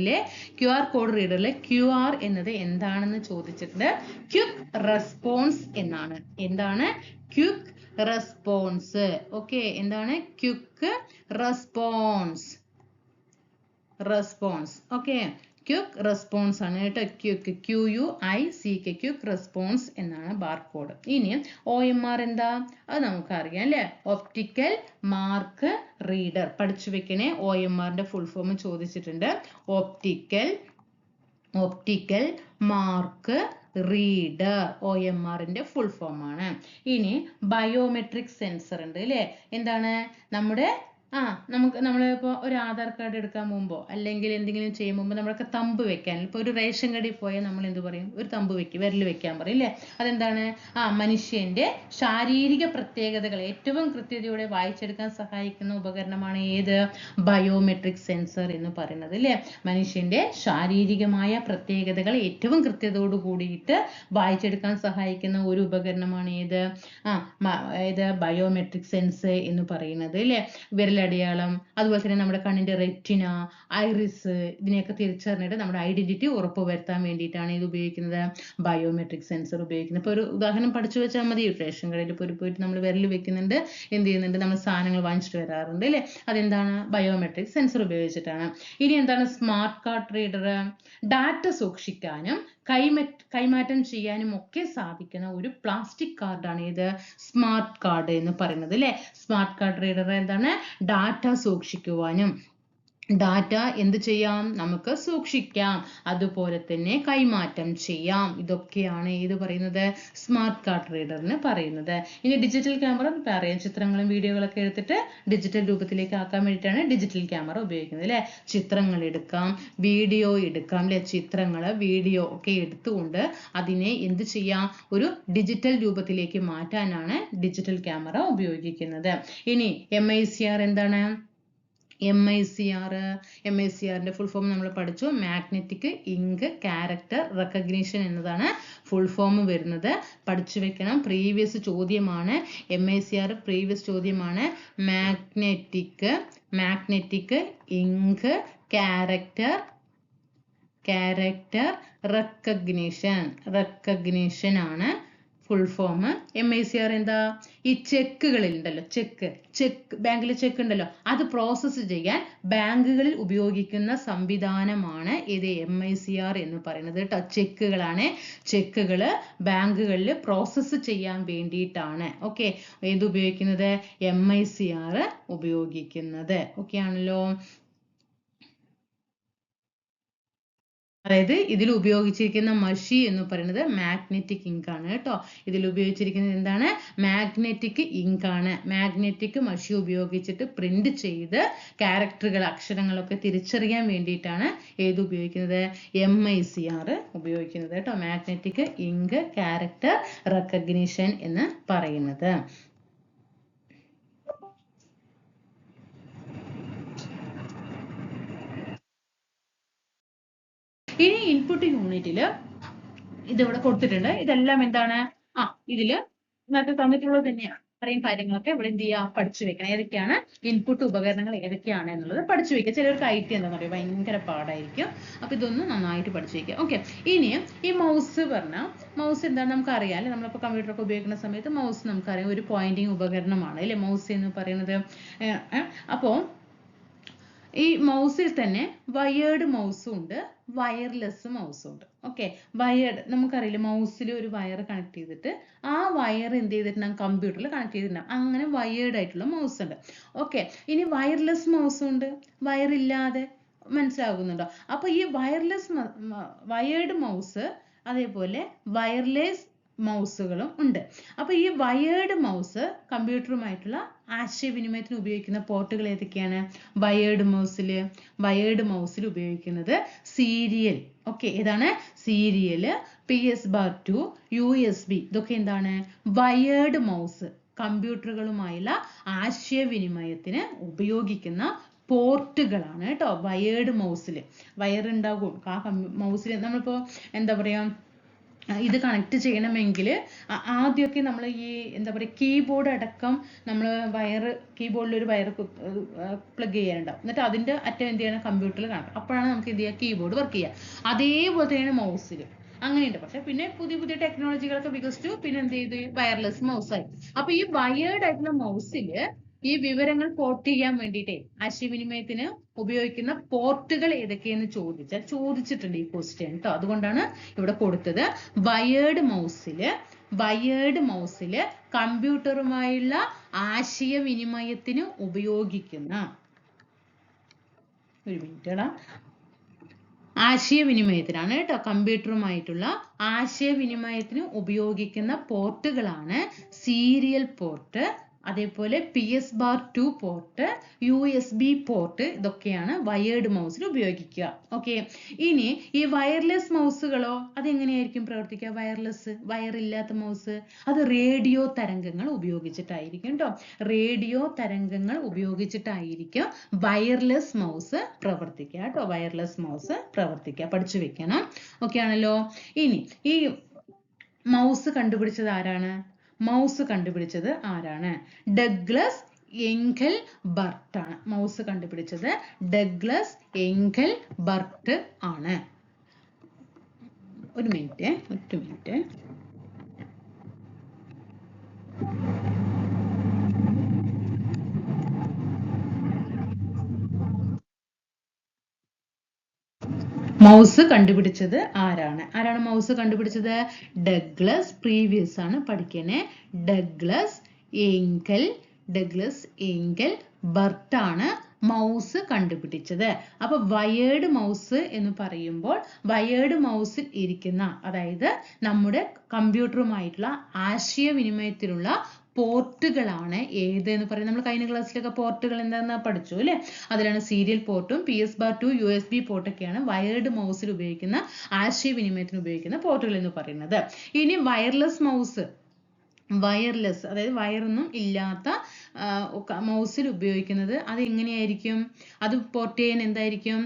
റീഡർ QR എന്നത് എന്താണെന്ന് ചോദിച്ചിട്ടുണ്ട്. ക്വിക്ക് റെസ്പോൺസ് എന്നാണ്. എന്താണ്? Quick response. ഓക്കെ, എന്താണ്? Quick response. Okay, quick response ആണ് കേട്ടോ. ക്വിക്ക്, QUICK, ക്വിക്ക് റെസ്പോൺസ് എന്നാണ് ബാർകോഡ്. ഇനി OMR എന്താ, അത് നമുക്കറിയാം അല്ലേ, ഒപ്റ്റിക്കൽ മാർക്ക് റീഡർ. പഠിച്ചു വെക്കണേ, OMRന്റെ ഫുൾ ഫോം ചോദിച്ചിട്ടുണ്ട്. ഒപ്റ്റിക്കൽ മാർക്ക് റീഡർ, OMRന്റെ ഫുൾ ഫോം ആണ്. ഇനി ബയോമെട്രിക് സെൻസർ ഉണ്ട് അല്ലേ. എന്താണ്, നമ്മുടെ നമ്മളിപ്പോൾ ഒരു ആധാർ കാർഡ് എടുക്കാൻ മുമ്പോ അല്ലെങ്കിൽ എന്തെങ്കിലും ചെയ്യും മുമ്പ് നമ്മളൊക്കെ തമ്പ് വെക്കാൻ, ഇപ്പോൾ ഒരു റേഷൻ കടയിൽ പോയാൽ നമ്മൾ എന്ത് പറയും, ഒരു തമ്പ് വിരൽ വെക്കാൻ പറയും അല്ലേ. അതെന്താണ്, മനുഷ്യന്റെ ശാരീരിക പ്രത്യേകതകൾ ഏറ്റവും കൃത്യതയോടെ വായിച്ചെടുക്കാൻ സഹായിക്കുന്ന ഉപകരണമാണ് ഏത്, ബയോമെട്രിക് സെൻസർ എന്ന് പറയുന്നത് അല്ലേ. മനുഷ്യന്റെ ശാരീരികമായ പ്രത്യേകതകൾ ഏറ്റവും കൃത്യതയോട് കൂടിയിട്ട് വായിച്ചെടുക്കാൻ സഹായിക്കുന്ന ഒരു ഉപകരണമാണ് ഏത് ബയോമെട്രിക് സെൻസർ എന്ന് പറയുന്നത് അല്ലേ. വിരലടയാളം, അതുപോലെ തന്നെ നമ്മുടെ കണ്ണിന്റെ റെറ്റിന, ഐറിസ്, ഇതിനെയൊക്കെ തിരിച്ചറിഞ്ഞിട്ട് നമ്മുടെ ഐഡന്റിറ്റി ഉറപ്പുവരുത്താൻ വേണ്ടിയിട്ടാണ് ഇത് ഉപയോഗിക്കുന്നത്, ബയോമെട്രിക് സെൻസർ ഉപയോഗിക്കുന്നത്. ഇപ്പോൾ ഒരു ഉദാഹരണം പഠിച്ചു വെച്ചാൽ മതി. റേഷൻ കടയിൽ പോയിട്ട് നമ്മൾ വിരൽ വെക്കുന്നുണ്ട്, എന്ത് ചെയ്യുന്നുണ്ട്, നമ്മൾ സാധനങ്ങൾ വാങ്ങിച്ചിട്ട് വരാറുണ്ട് അല്ലേ. അതെന്താണ്, ബയോമെട്രിക് സെൻസർ ഉപയോഗിച്ചിട്ടാണ്. ഇനി എന്താണ് സ്മാർട്ട് കാർഡ് റീഡർ, ഡാറ്റ സൂക്ഷിക്കാനും കൈമാറ്റം ചെയ്യാനും ഒക്കെ സാധിക്കുന്ന ഒരു പ്ലാസ്റ്റിക് കാർഡാണ് ഇത് സ്മാർട്ട് കാർഡ് എന്ന് പറയുന്നത് അല്ലേ. സ്മാർട്ട് കാർഡ് റീഡർ എന്താണ്, ഡാറ്റ സൂക്ഷിക്കുവാനും, ഡാറ്റ എന്ത് ചെയ്യാം, നമുക്ക് സൂക്ഷിക്കാം, അതുപോലെ തന്നെ കൈമാറ്റം ചെയ്യാം. ഇതൊക്കെയാണ് ഏത് പറയുന്നത്, സ്മാർട്ട് കാർഡ് റീഡറിന് പറയുന്നത്. ഇനി ഡിജിറ്റൽ ക്യാമറ പറയാം, ചിത്രങ്ങളും വീഡിയോകളൊക്കെ എടുത്തിട്ട് ഡിജിറ്റൽ രൂപത്തിലേക്ക് ആക്കാൻ വേണ്ടിയിട്ടാണ് ഡിജിറ്റൽ ക്യാമറ ഉപയോഗിക്കുന്നത് അല്ലേ. ചിത്രങ്ങൾ എടുക്കാം, വീഡിയോ എടുക്കാം അല്ലെ. ചിത്രങ്ങൾ, വീഡിയോ ഒക്കെ എടുത്തുകൊണ്ട് അതിനെ എന്ത് ചെയ്യാം, ഒരു ഡിജിറ്റൽ രൂപത്തിലേക്ക് മാറ്റാനാണ് ഡിജിറ്റൽ ക്യാമറ ഉപയോഗിക്കുന്നത്. ഇനി MICR എന്താണ്, MICRന്റെ ഫുൾ ഫോം നമ്മൾ പഠിച്ചു. മാഗ്നറ്റിക് ഇങ്ക് ക്യാരക്ടർ റെക്കഗ്നിഷൻ എന്നതാണ് ഫുൾ ഫോം വരുന്നത്. പഠിച്ചു വെക്കണം, പ്രീവിയസ് ചോദ്യമാണ്. MICR പ്രീവിയസ് ചോദ്യമാണ്. മാഗ്നറ്റിക് ഇങ്ക് ക്യാരക്ടർ റെക്കഗ്നിഷൻ ആണ് ഫുൾ ഫോം. MICR എന്താ, ഈ ചെക്കുകളിൽ ഉണ്ടല്ലോ, ചെക്ക് ബാങ്കിൽ ചെക്ക് ഉണ്ടല്ലോ, അത് പ്രോസസ്സ് ചെയ്യാൻ ബാങ്കുകളിൽ ഉപയോഗിക്കുന്ന സംവിധാനമാണ് ഇത് MICR എന്ന് പറയുന്നത് കേട്ടോ. ചെക്കുകളാണ്, ചെക്കുകൾ ബാങ്കുകളിൽ പ്രോസസ്സ് ചെയ്യാൻ വേണ്ടിയിട്ടാണ് ഓക്കെ ഇത് ഉപയോഗിക്കുന്നത്, MICR ഉപയോഗിക്കുന്നത്. ഓക്കെ ആണല്ലോ. അതായത് ഇതിൽ ഉപയോഗിച്ചിരിക്കുന്ന മഷി എന്ന് പറയുന്നത് മാഗ്നറ്റിക് ഇങ്ക് ആണ് കേട്ടോ. ഇതിൽ ഉപയോഗിച്ചിരിക്കുന്നത് എന്താണ്, മാഗ്നറ്റിക് ഇങ്ക് ആണ്. മാഗ്നറ്റിക് മഷി ഉപയോഗിച്ചിട്ട് പ്രിന്റ് ചെയ്ത് ക്യാരക്ടറുകൾ, അക്ഷരങ്ങളൊക്കെ തിരിച്ചറിയാൻ വേണ്ടിയിട്ടാണ് ഏത് ഉപയോഗിക്കുന്നത്, MICR ഉപയോഗിക്കുന്നത് കേട്ടോ. മാഗ്നറ്റിക് ഇങ്ക് ക്യാരക്ടർ റെക്കഗ്നിഷൻ എന്ന് പറയുന്നത്. ഇനി ഇൻപുട്ട് യൂണിറ്റിൽ ഇതിവിടെ കൊടുത്തിട്ടുണ്ട്. ഇതെല്ലാം എന്താണ്, ഇതില് ഇന്നത്തെ തന്നിട്ടുള്ളത് തന്നെയാണ്. ഇത്രയും കാര്യങ്ങളൊക്കെ ഇവിടെ എന്ത് ചെയ്യുക, പഠിച്ചു വെക്കണം. ഏതൊക്കെയാണ് ഇൻപുട്ട് ഉപകരണങ്ങൾ ഏതൊക്കെയാണ് എന്നുള്ളത് പഠിച്ചു വെക്കുക. ചിലർക്ക് IT എന്താണെന്ന് പറയുക ഭയങ്കര പാടായിരിക്കും. അപ്പൊ ഇതൊന്നും നന്നായിട്ട് പഠിച്ചു വെക്കുക. ഓക്കെ. ഇനി ഈ മൗസ് പറഞ്ഞാൽ, മൗസ് എന്താണ് നമുക്കറിയാം അല്ലെ. നമ്മളിപ്പോൾ കമ്പ്യൂട്ടറൊക്കെ ഉപയോഗിക്കുന്ന സമയത്ത് മൗസ് നമുക്കറിയാം ഒരു പോയിന്റിങ് ഉപകരണമാണ് അല്ലെ മൗസ് എന്ന് പറയുന്നത്. അപ്പോൾ ഈ മൗസിൽ തന്നെ വയേർഡ് മൗസും ഉണ്ട്, വയർലെസ് മൗസും ഉണ്ട്. ഓക്കെ. വയേർഡ് നമുക്കറിയില്ല, മൗസിൽ ഒരു വയർ കണക്ട് ചെയ്തിട്ട് ആ വയർ എന്ത് ചെയ്തിട്ടുണ്ടാകും, കമ്പ്യൂട്ടറിൽ കണക്ട് ചെയ്തിട്ടുണ്ടാകും. അങ്ങനെ വയേർഡ് ആയിട്ടുള്ള മൗസ് ഉണ്ട്. ഓക്കെ. ഇനി വയർലെസ് മൗസും ഉണ്ട്, വയറില്ലാതെ. മനസ്സിലാകുന്നുണ്ടോ? അപ്പൊ ഈ വയേർഡ് മൗസ് അതേപോലെ വയർലെസ് മൗസുകളും ഉണ്ട്. അപ്പൊ ഈ വയേർഡ് മൗസ് കമ്പ്യൂട്ടറുമായിട്ടുള്ള ആശയവിനിമയത്തിന് ഉപയോഗിക്കുന്ന പോർട്ടുകൾ ഏതൊക്കെയാണ്, വയേർഡ് മൗസിൽ ഉപയോഗിക്കുന്നത് സീരിയൽ. ഓക്കെ. ഏതാണ്, സീരിയൽ, PS2, USB. ഇതൊക്കെ എന്താണ്, വയേർഡ് മൗസ്, കമ്പ്യൂട്ടറുകളുമായുള്ള ആശയവിനിമയത്തിന് ഉപയോഗിക്കുന്ന പോർട്ടുകളാണ് കേട്ടോ. വയേർഡ് മൗസിൽ വയർ ഉണ്ടാകും ആ മൗസിൽ. നമ്മളിപ്പോ എന്താ പറയാ, ഇത് കണക്ട് ചെയ്യണമെങ്കിൽ ആദ്യമൊക്കെ നമ്മൾ ഈ എന്താ പറയുക, കീബോർഡ് അടക്കം നമ്മൾ കീബോർഡിൽ ഒരു വയർ പ്ലഗ് ചെയ്യാനുണ്ടാവും. എന്നിട്ട് അതിന്റെ അറ്റം എന്ത് ചെയ്യണം, കമ്പ്യൂട്ടറിൽ കണക്ട്. അപ്പോഴാണ് നമുക്ക് എന്ത് ചെയ്യുക, കീബോർഡ് വർക്ക് ചെയ്യുക. അതേപോലെ തന്നെയാണ് മൗസിൽ, അങ്ങനെയുണ്ട്. പക്ഷെ പിന്നെ പുതിയ ടെക്നോളജികളൊക്കെ വികസിച്ചു. പിന്നെ എന്ത് ചെയ്തു, വയർലെസ് മൗസായി. അപ്പൊ ഈ വയേർഡ് ആയിട്ടുള്ള മൗസിൽ ഈ വിവരങ്ങൾ പോർട്ട് ചെയ്യാൻ വേണ്ടിയിട്ട് ആശയവിനിമയത്തിന് ഉപയോഗിക്കുന്ന പോർട്ടുകൾ ഏതൊക്കെയെന്ന് ചോദിച്ചിട്ടുണ്ട് ഈ ക്വസ്റ്റ്യൻ കേട്ടോ. അതുകൊണ്ടാണ് ഇവിടെ കൊടുത്തത്. വയേർഡ് മൗസില് കമ്പ്യൂട്ടറുമായുള്ള ആശയവിനിമയത്തിന് ഉപയോഗിക്കുന്ന ആശയവിനിമയത്തിനാണ് കേട്ടോ, കമ്പ്യൂട്ടറുമായിട്ടുള്ള ആശയവിനിമയത്തിന് ഉപയോഗിക്കുന്ന പോർട്ടുകളാണ് സീരിയൽ പോർട്ട്, അതേപോലെ PS2 പോർട്ട്, USB പോർട്ട്. ഇതൊക്കെയാണ് വയേർഡ് മൗസിൽ ഉപയോഗിക്കുക. ഓക്കെ, ഇനി ഈ വയർലെസ് മൗസുകളോ അതെങ്ങനെയായിരിക്കും പ്രവർത്തിക്കുക? വയറില്ലാത്ത മൗസ് അത് റേഡിയോ തരംഗങ്ങൾ ഉപയോഗിച്ചിട്ടായിരിക്കും കേട്ടോ. റേഡിയോ തരംഗങ്ങൾ ഉപയോഗിച്ചിട്ടായിരിക്കും വയർലെസ് മൗസ് പ്രവർത്തിക്കുക കേട്ടോ. വയർലെസ് മൗസ് പ്രവർത്തിക്കുക, പഠിച്ചു വെക്കണം. ഓക്കെ ആണല്ലോ. ഇനി ഈ മൗസ് കണ്ടുപിടിച്ചത് ആരാണ്? ഡഗ്ലസ് എംഗൽബർട്ട് ആണ്. മൗസ് കണ്ടുപിടിച്ചത് ഡഗ്ലസ് എംഗൽബർട്ട് ആണ്. ഒരു മിനിറ്റ്. മൗസ് കണ്ടുപിടിച്ചത് ആരാണ്? മൗസ് കണ്ടുപിടിച്ചത്? ഡഗ്ലസ്. പ്രീവിയസ് ആണ്, പഠിക്കണേ. ഡഗ്ലസ് എംഗൽബർട്ട് ആണ് മൗസ് കണ്ടുപിടിച്ചത്. അപ്പൊ വയേർഡ് മൗസ് എന്ന് പറയുമ്പോൾ വയേർഡ് മൗസിൽ ഇരിക്കുന്ന, അതായത് നമ്മുടെ കമ്പ്യൂട്ടറുമായിട്ടുള്ള ആശയവിനിമയത്തിലുള്ള പോർട്ടുകളാണ് ഏത് എന്ന് പറയുന്നത്. നമ്മൾ കഴിഞ്ഞ ക്ലാസ്സിലൊക്കെ പോർട്ടുകൾ എന്താണെന്ന് പഠിച്ചു അല്ലെ? അതിലാണ് സീരിയൽ പോർട്ടും PS2 USB പോർട്ടൊക്കെയാണ് വയേർഡ് മൗസിൽ ഉപയോഗിക്കുന്ന ആശയവിനിമയത്തിന് ഉപയോഗിക്കുന്ന പോർട്ടുകൾ എന്ന് പറയുന്നത്. ഇനി വയർലെസ് അതായത് വയറൊന്നും ഇല്ലാത്ത മൗസിൽ ഉപയോഗിക്കുന്നത് അത് എങ്ങനെയായിരിക്കും? അത് പോർട്ട് ചെയ്യാൻ എന്തായിരിക്കും?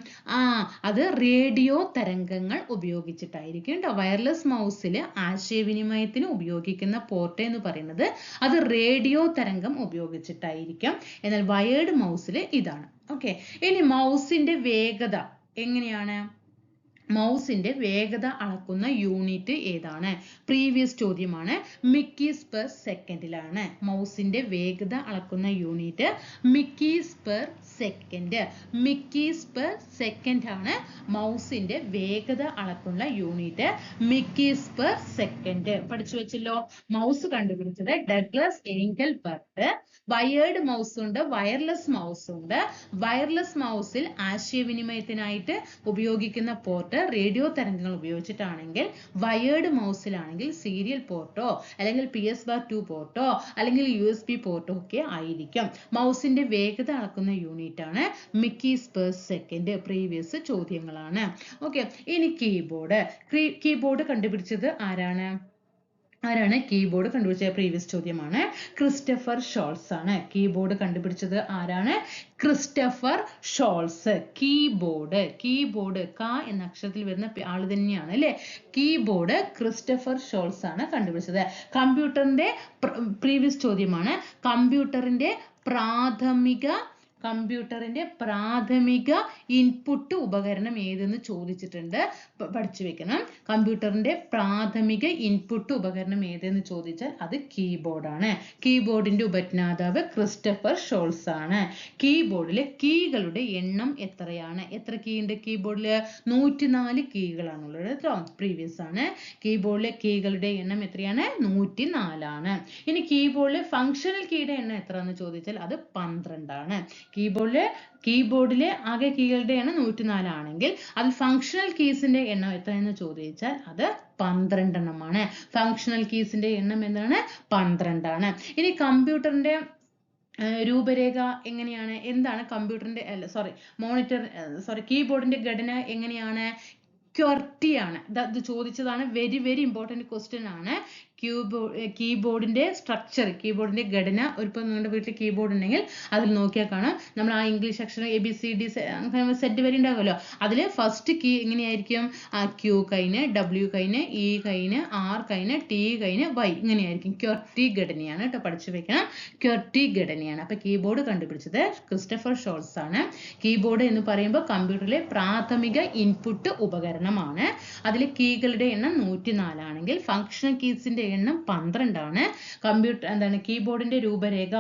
അത് റേഡിയോ തരംഗങ്ങൾ ഉപയോഗിച്ചിട്ടായിരിക്കും കേട്ടോ. വയർലെസ് മൗസിൽ ആശയവിനിമയത്തിന് ഉപയോഗിക്കുന്ന പോർട്ട് എന്ന് പറയുന്നത് അത് റേഡിയോ തരംഗം ഉപയോഗിച്ചിട്ടായിരിക്കും. എന്നാൽ വയേർഡ് മൗസിൽ ഇതാണ്. ഓക്കെ, ഇനി മൗസിന്റെ വേഗത എങ്ങനെയാണ്? മൗസിന്റെ വേഗത അളക്കുന്ന യൂണിറ്റ് ഏതാണ്? പ്രീവിയസ് ചോദ്യമാണ്. മിക്കീസ് പെർ സെക്കൻഡിലാണ് മൗസിന്റെ വേഗത അളക്കുന്ന യൂണിറ്റ്. മിക്കീസ് പെർ സെക്കൻഡ് ആണ് മൗസിന്റെ വേഗത അളക്കുന്ന യൂണിറ്റ്. മിക്കീസ് പെർ സെക്കൻഡ് പഠിച്ചു വെച്ചല്ലോ. മൗസ് കണ്ടുപിടിച്ചത് ഡഗ്ലസ് എംഗൽബർട്ട്. വയേർഡ് മൗസ് ഉണ്ട്, വയർലെസ് മൗസ് ഉണ്ട്. വയർലെസ് മൗസിൽ ആശയവിനിമയത്തിനായിട്ട് ഉപയോഗിക്കുന്ന പോർട്ട് റേഡിയോ തരംഗങ്ങൾ ഉപയോഗിച്ചിട്ടാണെങ്കിൽ, വയേർഡ് മൗസിലാണെങ്കിൽ സീരിയൽ പോർട്ടോ അല്ലെങ്കിൽ PS2 പോർട്ടോ അല്ലെങ്കിൽ USB പോർട്ടോ ഒക്കെ ആയിരിക്കും. മൗസിന്റെ വേഗത അളക്കുന്ന യൂണിറ്റ് ആണ് മിക്കീസ് പെർ സെക്കൻഡ്. പ്രീവിയസ് ചോദ്യങ്ങളാണ്. ഓക്കെ, ഇനി കീബോർഡ് കണ്ടുപിടിച്ചത് ആരാണ്? കീബോർഡ് കണ്ടുപിടിച്ച പ്രീവിയസ് ചോദ്യമാണ്. ക്രിസ്റ്റഫർ ഷോൾസ് ആണ് കീബോർഡ് കണ്ടുപിടിച്ചത്. ആരാണ്? Christopher shawls. കീബോർഡ് ക എന്ന അക്ഷരത്തിൽ വരുന്ന ആള് തന്നെയാണ് അല്ലെ. കീബോർഡ് ക്രിസ്റ്റഫർ ഷോൾസ് ആണ് കണ്ടുപിടിച്ചത്. കമ്പ്യൂട്ടറിന്റെ പ്രീവിയസ് ചോദ്യമാണ്. കമ്പ്യൂട്ടറിന്റെ പ്രാഥമിക ഇൻപുട്ട് ഉപകരണം ഏതെന്ന് ചോദിച്ചിട്ടുണ്ട്, പഠിച്ചു വെക്കണം. കമ്പ്യൂട്ടറിന്റെ പ്രാഥമിക ഇൻപുട്ട് ഉപകരണം ഏതെന്ന് ചോദിച്ചാൽ അത് കീബോർഡാണ്. കീബോർഡിന്റെ ഉപജ്ഞാതാവ് ക്രിസ്റ്റഫർ ഷോൾസ് ആണ്. കീബോർഡിലെ കീകളുടെ എണ്ണം എത്രയാണ്? എത്ര കീ ഉണ്ട് കീബോർഡിൽ? 104 കീകളാണുള്ളത് കേട്ടോ. പ്രീവിയസ് ആണ്. കീബോർഡിലെ കീകളുടെ എണ്ണം എത്രയാണ്? 104 ആണ്. ഇനി കീബോർഡിലെ ഫങ്ഷണൽ കീയുടെ എണ്ണം എത്ര എന്ന് ചോദിച്ചാൽ അത് 12 ആണ്. കീബോർഡിലെ ആകെ കീകളുടെ എണ്ണം 104 ആണെങ്കിൽ അതിൽ ഫങ്ഷണൽ കീസിന്റെ എണ്ണം എത്രയെന്ന് ചോദിച്ചാൽ അത് 12 എണ്ണമാണ്. ഫങ്ഷണൽ കീസിന്റെ എണ്ണം എന്താണ്? 12 ആണ്. ഇനി കമ്പ്യൂട്ടറിന്റെ രൂപരേഖ എങ്ങനെയാണ്? എന്താണ് കമ്പ്യൂട്ടറിന്റെ കീബോർഡിന്റെ ഘടന എങ്ങനെയാണ്? QWERTY ആണ്. ഇത് ചോദിച്ചതാണ്. വെരി ഇമ്പോർട്ടന്റ് ക്വസ്റ്റ്യൻ ആണ്. കീബോർഡിന്റെ സ്ട്രക്ചർ, കീബോർഡിന്റെ ഘടന. ഇപ്പൊ നിങ്ങളുടെ വീട്ടിൽ കീബോർഡ് ഉണ്ടെങ്കിൽ അതിൽ നോക്കിയാൽ കാണാം. നമ്മൾ ആ ഇംഗ്ലീഷ് അക്ഷരം ABCD സെറ്റ് വരെ ഉണ്ടാകുമല്ലോ. അതിൽ ഫസ്റ്റ് കീ എങ്ങനെയായിരിക്കും? Q കഴിഞ്ഞ് W കഴിഞ്ഞ് E കഴിഞ്ഞ് R കഴിഞ്ഞ് T കഴിഞ്ഞ് Y ഇങ്ങനെയായിരിക്കും. QWERTY ഘടനയാണ് കേട്ടോ, പഠിച്ചു വെക്കണം. QWERTY ഘടനയാണ്. അപ്പൊ കീബോർഡ് കണ്ടുപിടിച്ചത് ക്രിസ്റ്റഫർ ഷോൾസ് ആണ്. കീബോർഡ് എന്ന് പറയുമ്പോൾ കമ്പ്യൂട്ടറിലെ പ്രാഥമിക ഇൻപുട്ട് ഉപകരണമാണ്. അതിൽ കീകളുടെ എണ്ണം 104 ആണെങ്കിൽ ഫങ്ഷണൽ കീസിന്റെ എണ്ണം 12 ആണ്. കീബോർഡിന്റെ രൂപരേഖ,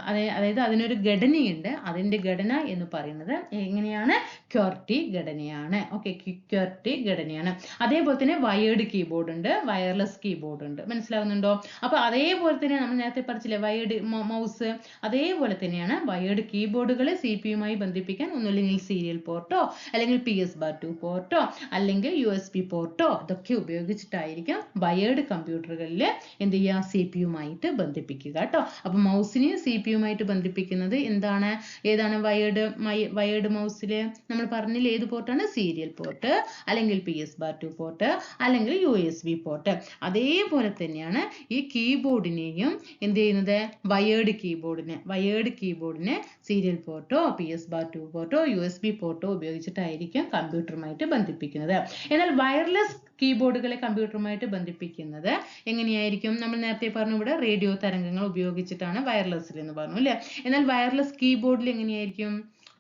അതായത് അതിനൊരു ഘടനയുണ്ട്. അതിന്റെ ഘടന എന്ന് പറയുന്നത് എങ്ങനെയാണ്? QWERTY ഘടനയാണ്. ഓക്കെ, QWERTY ഘടനയാണ്. അതേപോലെ തന്നെ വയേർഡ് കീബോർഡ് ഉണ്ട്, വയർലെസ് കീബോർഡ് ഉണ്ട്. മനസ്സിലാകുന്നുണ്ടോ? അപ്പൊ അതേപോലെ തന്നെ നമ്മൾ നേരത്തെ പഠിച്ചില്ലേ വയേർഡ് മൗസ്, അതേപോലെ തന്നെയാണ് വയേർഡ് കീബോർഡുകൾ CPU-യുമായി ബന്ധിപ്പിക്കാൻ ഒന്നുമില്ലെങ്കിൽ സീരിയൽ പോർട്ടോ അല്ലെങ്കിൽ PS/2 പോർട്ടോ അല്ലെങ്കിൽ USB പോർട്ടോ ഇതൊക്കെ ഉപയോഗിച്ചിട്ടായിരിക്കും വയേർഡ് കമ്പ്യൂട്ടറുകളിൽ എന്ത് ചെയ്യുക? CPU-യുമായിട്ട് ബന്ധിപ്പിക്കുക കേട്ടോ. അപ്പൊ മൗസിനെ CPU-യുമായിട്ട് ബന്ധിപ്പിക്കുന്നത് എന്താണ്? ഏതാണ് വയേർഡ് മൗസിൽ നമ്മൾ പറഞ്ഞില്ലേ ഏത് പോർട്ടാണ്? സീരിയൽ പോർട്ട് അല്ലെങ്കിൽ PS/2 പോർട്ട് അല്ലെങ്കിൽ USB പോർട്ട്. അതേപോലെ തന്നെയാണ് ഈ കീബോർഡിനെയും എന്ത് ചെയ്യുന്നത്? വയേർഡ് കീബോർഡിനെ സീരിയൽ പോർട്ടോ PS/2 പോർട്ടോ USB പോർട്ടോ ഉപയോഗിച്ചിട്ടായിരിക്കും കമ്പ്യൂട്ടറുമായിട്ട് ബന്ധിപ്പിക്കുന്നത്. എന്നാൽ വയർലെസ് കീബോർഡുകളെ കമ്പ്യൂട്ടറുമായിട്ട് ബന്ധിപ്പിക്കുന്നത് എങ്ങനെയായിരിക്കും? നമ്മൾ നേരത്തെ പറഞ്ഞു ഇവിടെ റേഡിയോ തരംഗങ്ങൾ ഉപയോഗിച്ചിട്ടാണ് വയർലെസ്സിൽ എന്ന് പറഞ്ഞു അല്ലേ. എന്നാൽ വയർലെസ് കീബോർഡിൽ എങ്ങനെയായിരിക്കും?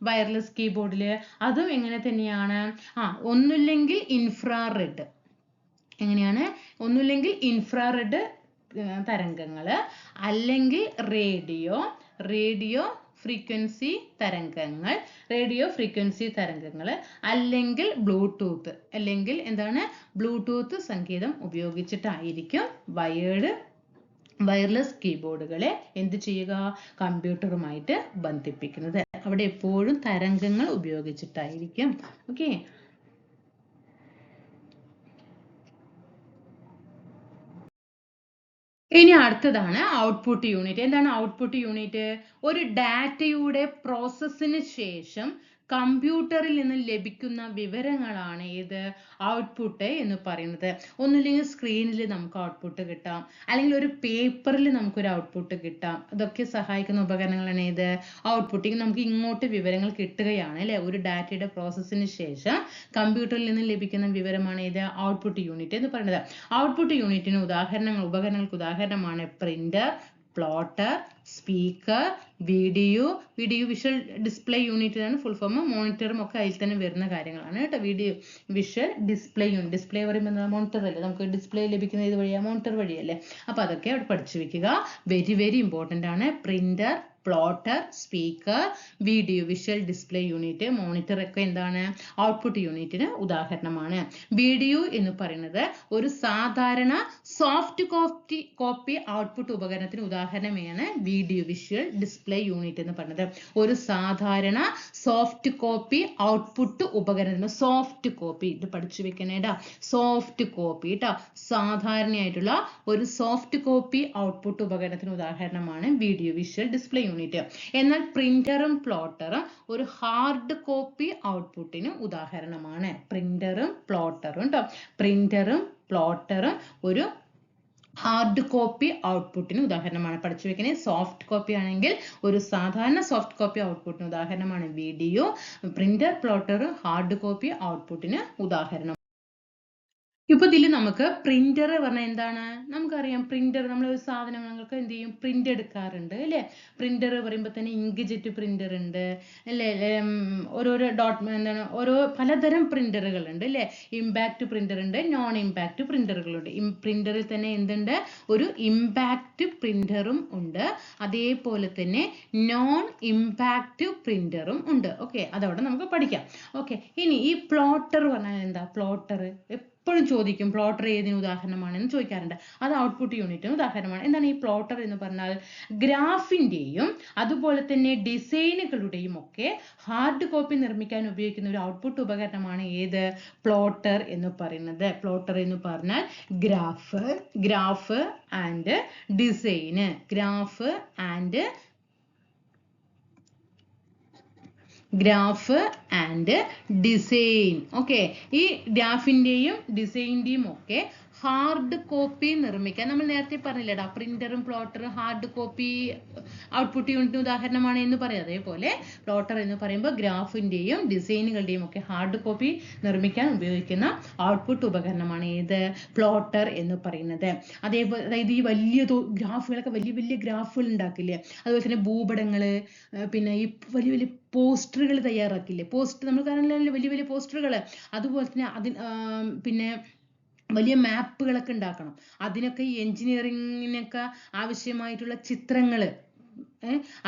വയർലെസ് കീബോർഡിൽ അതും എങ്ങനെ തന്നെയാണ്? ഒന്നുമില്ലെങ്കിൽ ഇൻഫ്രാറെഡ്. എങ്ങനെയാണ്? ഒന്നുമില്ലെങ്കിൽ ഇൻഫ്രാറെഡ് തരംഗങ്ങൾ, അല്ലെങ്കിൽ റേഡിയോ ഫ്രീക്വൻസി തരംഗങ്ങൾ, അല്ലെങ്കിൽ ബ്ലൂടൂത്ത് സംഗീതം ഉപയോഗിച്ചിട്ടായിരിക്കും വയർലെസ് കീബോർഡുകളെ എന്ത് ചെയ്യുക? കമ്പ്യൂട്ടറുമായിട്ട് ബന്ധിപ്പിക്കുന്നത്. അവിടെ എപ്പോഴും തരംഗങ്ങൾ ഉപയോഗിച്ചിട്ടായിരിക്കും. ഓക്കെ, ഇനി അടുത്തതാണ് ഔട്ട്പുട്ട് യൂണിറ്റ്. എന്താണ് ഔട്ട്പുട്ട് യൂണിറ്റ്? ഒരു ഡാറ്റയുടെ പ്രോസസ്സിന് ശേഷം കമ്പ്യൂട്ടറിൽ നിന്ന് ലഭിക്കുന്ന വിവരങ്ങളാണ് ഏത്? ഔട്ട്പുട്ട് എന്ന് പറയുന്നത്. ഒന്നുമില്ലെങ്കിൽ സ്ക്രീനിൽ നമുക്ക് ഔട്ട്പുട്ട് കിട്ടാം, അല്ലെങ്കിൽ ഒരു പേപ്പറിൽ നമുക്കൊരു ഔട്ട്പുട്ട് കിട്ടാം. ഇതൊക്കെ സഹായിക്കുന്ന ഉപകരണങ്ങളാണ് ഏത്? ഔട്ട്പുട്ടിങ്. നമുക്ക് ഇങ്ങോട്ട് വിവരങ്ങൾ കിട്ടുകയാണ് അല്ലെ. ഒരു ഡാറ്റയുടെ പ്രോസസ്സിന് ശേഷം കമ്പ്യൂട്ടറിൽ നിന്ന് ലഭിക്കുന്ന വിവരമാണ് ഏത്? ഔട്ട്പുട്ട് യൂണിറ്റ് എന്ന് പറയുന്നത്. ഔട്ട്പുട്ട് യൂണിറ്റിന് ഉപകരണങ്ങൾക്ക് ഉദാഹരണമാണ് printer, plotter, speaker, video visual display unit ആണ് ഫുൾ ഫോം. മോണിറ്ററും ഒക്കെ അതിൽ തന്നെ വരുന്ന കാര്യങ്ങളാണ് കേട്ടോ. Visual display unit. ഡിസ്പ്ലേ പറയുമ്പോൾ മോണിറ്റർ അല്ലേ, നമുക്ക് ഡിസ്പ്ലേ ലഭിക്കുന്നത് ഇത് വഴിയാണ്, മോണിറ്റർ വഴിയല്ലേ. അപ്പൊ അതൊക്കെ അവിടെ പഠിച്ചു വെക്കുക. വെരി ഇമ്പോർട്ടൻ്റ് ആണ്. Printer, plotter, speaker, video visual display unit, monitor ഒക്കെ എന്താണ്? ഔട്ട്പുട്ട് യൂണിറ്റിന് ഉദാഹരണമാണ്. വീഡിയോ എന്ന് പറയുന്നത് ഒരു സാധാരണ സോഫ്റ്റ് കോപ്പി ഔട്ട്പുട്ട് ഉപകരണത്തിന് ഉദാഹരണമാണ് വീഡിയോ വിഷ്വൽ ഡിസ്പ്ലേ യൂണിറ്റ് എന്ന് പറയുന്നത്. ഒരു സാധാരണ സോഫ്റ്റ് കോപ്പി ഔട്ട്പുട്ട് ഉപകരണത്തിന്, സോഫ്റ്റ് കോപ്പി ഇത് പഠിച്ചു വെക്കണേടാ. സോഫ്റ്റ് കോപ്പി കേട്ടോ, സാധാരണയായിട്ടുള്ള ഒരു സോഫ്റ്റ് കോപ്പി ഔട്ട്പുട്ട് ഉപകരണത്തിന് ഉദാഹരണമാണ് വീഡിയോ വിഷ്വൽ ഡിസ്പ്ലേ യൂണിറ്റ്. എന്നാൽ പ്രിന്ററും പ്ലോട്ടറും ഒരു ഹാർഡ് കോപ്പി ഔട്ട്പുട്ടിന് ഉദാഹരണമാണ്. പ്രിന്ററും പ്ലോട്ടറും ഒരു ഹാർഡ് കോപ്പി ഔട്ട്പുട്ടിന് ഉദാഹരണമാണ്. പഠിച്ചു വെക്കണേ. സോഫ്റ്റ് കോപ്പി ആണെങ്കിൽ ഒരു സാധാരണ സോഫ്റ്റ് കോപ്പി ഔട്ട്പുട്ടിന് ഉദാഹരണമാണ് video. Printer, plotter hard copy ഔട്ട്പുട്ടിന് ഉദാഹരണം. ഇപ്പൊ ഇതിൽ നമുക്ക് പ്രിന്റർ പറഞ്ഞാൽ എന്താണ്? നമുക്കറിയാം പ്രിന്റർ നമ്മൾ ഒരു സാധനങ്ങൾക്ക് എന്ത് ചെയ്യും? പ്രിന്റ് എടുക്കാറുണ്ട് അല്ലെ. പ്രിന്റർ പറയുമ്പോൾ തന്നെ ഇങ്ക് ജെറ്റ് പ്രിന്റർ ഉണ്ട് അല്ലെ, ഓരോരോ ഓരോ പലതരം പ്രിന്ററുകൾ ഉണ്ട് അല്ലെ. ഇമ്പാക്ട് പ്രിന്റർ ഉണ്ട്, നോൺ ഇമ്പാക്ട് പ്രിന്ററുകളുണ്ട്. പ്രിന്ററിൽ തന്നെ എന്തുണ്ട്? ഒരു ഇമ്പാക്ട് പ്രിന്ററും ഉണ്ട്, അതേപോലെ തന്നെ നോൺ ഇമ്പാക്ട് പ്രിന്ററും ഉണ്ട്. ഓക്കെ, അതവിടെ നമുക്ക് പഠിക്കാം. ഓക്കെ, ഇനി ഈ പ്ലോട്ടർ പറഞ്ഞാൽ എന്താ? പ്ലോട്ടർ എപ്പോഴും ചോദിക്കും പ്ലോട്ടർ ഏതിന് ഉദാഹരണമാണെന്ന് ചോദിക്കാറുണ്ട്. അത് ഔട്ട്പുട്ട് യൂണിറ്റിന് ഉദാഹരണമാണ്. എന്താണ് ഈ പ്ലോട്ടർ എന്ന് പറഞ്ഞാൽ? ഗ്രാഫിന്റെയും അതുപോലെ തന്നെ ഡിസൈനുകളുടെയും ഒക്കെ ഹാർഡ് കോപ്പി നിർമ്മിക്കാൻ ഉപയോഗിക്കുന്ന ഒരു ഔട്ട്പുട്ട് ഉപകരണമാണ് ഏത്? പ്ലോട്ടർ എന്ന് പറയുന്നത്. പ്ലോട്ടർ എന്ന് പറഞ്ഞാൽ graph and design, graph and design. Okay, ഈ ഗ്രാഫിന്റെയും ഡിസൈനിന്റെയും ഒക്കെ ഹാർഡ് കോപ്പി നിർമ്മിക്കാൻ നമ്മൾ നേരത്തെ പറഞ്ഞില്ലേടാ, പ്രിന്ററും പ്ലോട്ടറും ഹാർഡ് കോപ്പി ഔട്ട്പുട്ട് യൂണിറ്റിന് ഉദാഹരണമാണ് എന്ന് പറയും. അതേപോലെ പ്ലോട്ടർ എന്ന് പറയുമ്പോൾ ഗ്രാഫിന്റെയും ഡിസൈനുകളുടെയും ഒക്കെ ഹാർഡ് കോപ്പി നിർമ്മിക്കാൻ ഉപയോഗിക്കുന്ന ഔട്ട്പുട്ട് ഉപകരണമാണ് ഏത്? പ്ലോട്ടർ എന്ന് പറയുന്നത്. അതേപോലെ അതായത് ഈ വലിയ ഗ്രാഫുകളൊക്കെ വലിയ ഗ്രാഫുകൾ ഉണ്ടാക്കില്ലേ, അതുപോലെ തന്നെ ഭൂപടങ്ങള്, പിന്നെ ഈ വലിയ പോസ്റ്ററുകൾ തയ്യാറാക്കില്ലേ, നമ്മൾ കാണുന്നില്ല വലിയ പോസ്റ്ററുകൾ. അതുപോലെ തന്നെ പിന്നെ വലിയ മാപ്പുകളൊക്കെ ഉണ്ടാക്കണം. അതിനൊക്കെ ഈ എഞ്ചിനീയറിങ്ങിനൊക്കെ ആവശ്യമായിട്ടുള്ള ചിത്രങ്ങൾ,